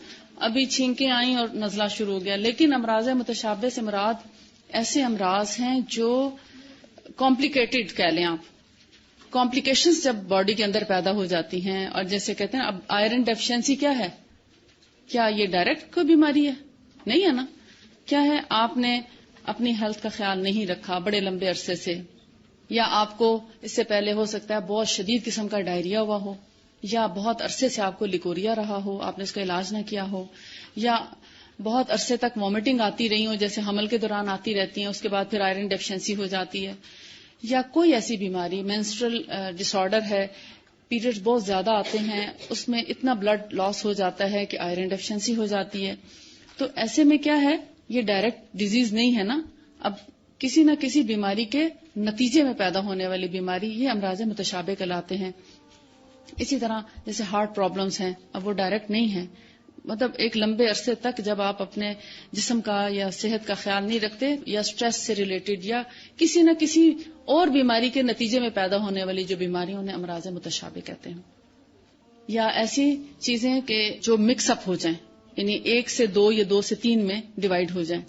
Speaker 1: ابھی چھینکیں آئیں اور نزلہ شروع ہو گیا. لیکن امراض متشابہ سے مراد ایسے امراض ہیں جو کمپلیکیٹڈ کہہ لیں آپ، کمپلیکیشنز جب باڈی کے اندر پیدا ہو جاتی ہیں. اور جیسے کہتے ہیں اب آئرن ڈیفیشنسی کیا ہے، کیا یہ ڈائریکٹ کوئی بیماری ہے؟ نہیں ہے نا. کیا ہے، آپ نے اپنی ہیلتھ کا خیال نہیں رکھا بڑے لمبے عرصے سے، یا آپ کو اس سے پہلے ہو سکتا ہے بہت شدید قسم کا ڈائریا ہوا ہو، یا بہت عرصے سے آپ کو لیکوریا رہا ہو، آپ نے اس کا علاج نہ کیا ہو، یا بہت عرصے تک وامٹنگ آتی رہی ہو جیسے حمل کے دوران آتی رہتی ہیں، اس کے بعد پھر آئرن ڈیفیشنسی ہو جاتی ہے، یا کوئی ایسی بیماری مینسٹرل ڈس آرڈر ہے، پیریڈز بہت زیادہ آتے ہیں، اس میں اتنا بلڈ لاس ہو جاتا ہے کہ آئرن ڈیفیشنسی ہو جاتی ہے. تو ایسے میں کیا ہے، یہ ڈائریکٹ ڈیزیز نہیں ہے نا، اب کسی نہ کسی بیماری کے نتیجے میں پیدا ہونے والی بیماری، یہ امراض متشابہ کہلاتے ہیں. اسی طرح جیسے ہارٹ پرابلمز ہیں، اب وہ ڈائریکٹ نہیں ہیں، مطلب ایک لمبے عرصے تک جب آپ اپنے جسم کا یا صحت کا خیال نہیں رکھتے، یا سٹریس سے ریلیٹڈ یا کسی نہ کسی اور بیماری کے نتیجے میں پیدا ہونے والی جو بیماریاں انہیں امراض متشابہ کہتے ہیں. یا ایسی چیزیں کہ جو مکس اپ ہو جائیں، یعنی 1 سے 2 یا 2 سے 3 میں ڈیوائیڈ ہو جائیں.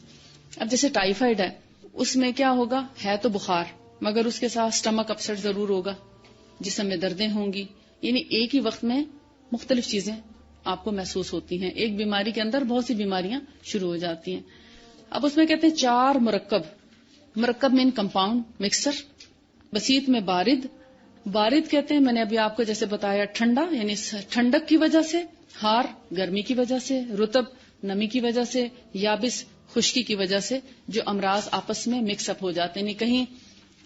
Speaker 1: اب جیسے ٹائیفائڈ ہے، اس میں کیا ہوگا، ہے تو بخار مگر اس کے ساتھ سٹمک اپسیٹ ضرور ہوگا، جسم میں دردیں ہوں گی. یعنی ایک ہی وقت میں مختلف چیزیں آپ کو محسوس ہوتی ہیں، ایک بیماری کے اندر بہت سی بیماریاں شروع ہو جاتی ہیں. اب اس میں کہتے ہیں 4 مرکب میں کمپاؤنڈ مکسر. بسیط میں بارد کہتے ہیں، میں نے ابھی آپ کو جیسے بتایا ٹھنڈا یعنی ٹھنڈک کی وجہ سے، ہار گرمی کی وجہ سے، رطب نمی کی وجہ سے، یابس خشکی کی وجہ سے جو امراض آپس میں مکس اپ ہو جاتے ہیں. یعنی کہیں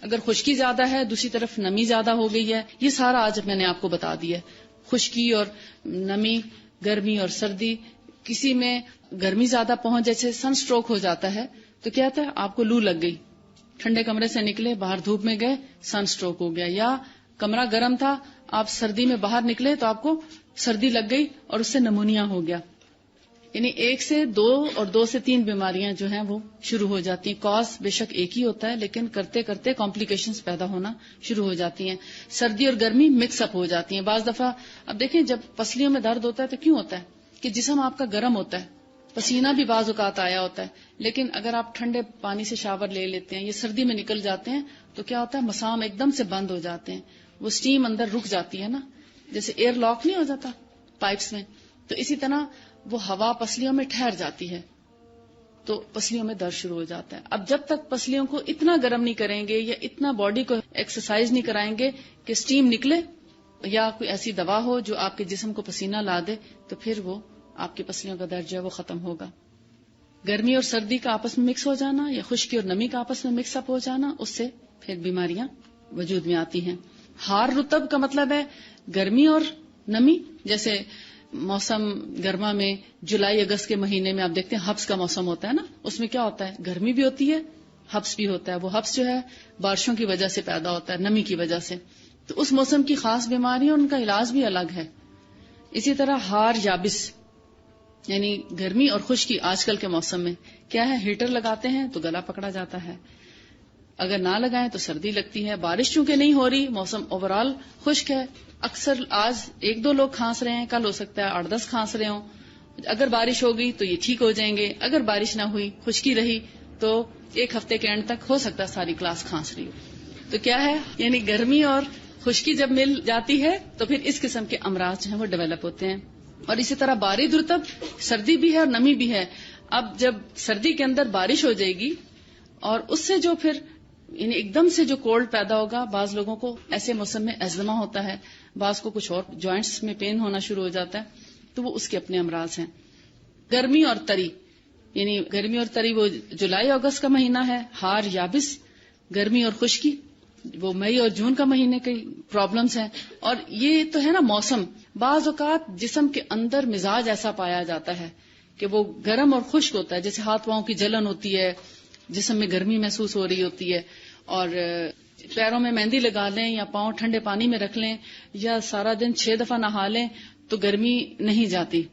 Speaker 1: اگر خشکی زیادہ ہے، دوسری طرف نمی زیادہ ہو گئی ہے، یہ سارا آج میں نے آپ کو بتا دیا. خشکی اور نمی، گرمی اور سردی، کسی میں گرمی زیادہ پہنچ، جیسے سن سٹروک ہو جاتا ہے تو کیا تھا، آپ کو لو لگ گئی، ٹھنڈے کمرے سے نکلے، باہر دھوپ میں گئے، سن سٹروک ہو گیا. یا کمرہ گرم تھا، آپ سردی میں باہر نکلے تو آپ کو سردی لگ گئی اور اس سے نمونیا ہو گیا. یعنی 1 سے 2 اور 2 سے 3 بیماریاں جو ہیں وہ شروع ہو جاتی ہیں. کاز بے شک ایک ہی ہوتا ہے لیکن کرتے کرتے کمپلیکیشنز پیدا ہونا شروع ہو جاتی ہیں. سردی اور گرمی مکس اپ ہو جاتی ہیں. بعض دفعہ اب دیکھیں جب پسلیوں میں درد ہوتا ہے تو کیوں ہوتا ہے کہ جسم آپ کا گرم ہوتا ہے, پسینہ بھی بعض اوقات آیا ہوتا ہے, لیکن اگر آپ ٹھنڈے پانی سے شاور لے لیتے ہیں, یہ سردی میں نکل جاتے ہیں تو کیا ہوتا ہے مسام ایک دم سے بند ہو جاتے ہیں, وہ سٹیم اندر رک جاتی ہے نا, جیسے ایئر لاک نہیں ہو جاتا پائپس میں, تو اسی طرح وہ ہوا پسلیوں میں ٹھہر جاتی ہے تو پسلیوں میں درد شروع ہو جاتا ہے. اب جب تک پسلیوں کو اتنا گرم نہیں کریں گے یا اتنا باڈی کو ایکسرسائز نہیں کرائیں گے کہ سٹیم نکلے یا کوئی ایسی دوا ہو جو آپ کے جسم کو پسینہ لا دے, تو پھر وہ آپ کی پسلیوں کا درد جو ہے وہ ختم ہوگا. گرمی اور سردی کا آپس میں مکس ہو جانا یا خشکی اور نمی کا آپس میں مکس اپ ہو جانا, اس سے پھر بیماریاں وجود میں آتی ہیں. ہار رطب کا مطلب ہے گرمی اور نمی. جیسے موسم گرما میں جولائی اگست کے مہینے میں آپ دیکھتے ہیں ہبس کا موسم ہوتا ہے نا, اس میں کیا ہوتا ہے گرمی بھی ہوتی ہے ہبس بھی ہوتا ہے. وہ ہبس جو ہے بارشوں کی وجہ سے پیدا ہوتا ہے, نمی کی وجہ سے. تو اس موسم کی خاص بیماری اور ان کا علاج بھی الگ ہے. اسی طرح ہار یابس یعنی گرمی اور خشکی. آج کل کے موسم میں کیا ہے ہیٹر لگاتے ہیں تو گلا پکڑا جاتا ہے, اگر نہ لگائیں تو سردی لگتی ہے. بارش چونکہ نہیں ہو رہی, موسم اوورال خشک ہے, اکثر آج 1-2 لوگ کھانس رہے ہیں, کل ہو سکتا ہے 8-10 کھانس رہے ہوں. اگر بارش ہوگی تو یہ ٹھیک ہو جائیں گے, اگر بارش نہ ہوئی خشکی رہی تو 1 ہفتے کے اینڈ تک ہو سکتا ہے ساری کلاس کھانس رہی ہو. تو کیا ہے یعنی گرمی اور خشکی جب مل جاتی ہے تو پھر اس قسم کے امراض جو ہیں وہ ڈیولپ ہوتے ہیں. اور اسی طرح بارد رطب سردی بھی ہے اور نمی بھی ہے. اب جب سردی کے اندر بارش ہو جائے گی اور اس سے جو پھر یعنی ایک دم سے جو کولڈ پیدا ہوگا, بعض لوگوں کو ایسے موسم میں ایزما ہوتا ہے, بعض کو کچھ اور جوائنٹس میں پین ہونا شروع ہو جاتا ہے, تو وہ اس کے اپنے امراض ہیں. گرمی اور تری یعنی گرمی اور تری وہ جولائی اگست کا مہینہ ہے. ہار یابس گرمی اور خشکی وہ مئی اور جون کا مہینے کی پرابلمز ہیں. اور یہ تو ہے نا موسم. بعض اوقات جسم کے اندر مزاج ایسا پایا جاتا ہے کہ وہ گرم اور خشک ہوتا ہے, جیسے ہاتھ پاؤں کی جلن ہوتی ہے, جسم میں گرمی محسوس ہو رہی ہوتی ہے, اور پیروں میں مہندی لگا لیں یا پاؤں ٹھنڈے پانی میں رکھ لیں یا سارا دن 6 دفعہ نہا لیں تو گرمی نہیں جاتی,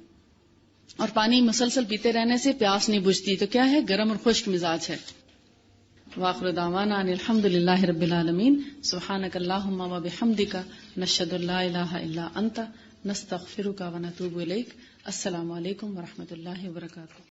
Speaker 1: اور پانی مسلسل پیتے رہنے سے پیاس نہیں بجھتی. تو کیا ہے گرم اور خشک مزاج ہے. وآخر دعوانا ان الحمد للہ رب العالمین. سبحانک اللہم و بحمدک نشہد ان لا الہ الا انت نستغفرک و نتوب الیک. السلام علیکم ورحمۃ اللہ وبرکاتہ.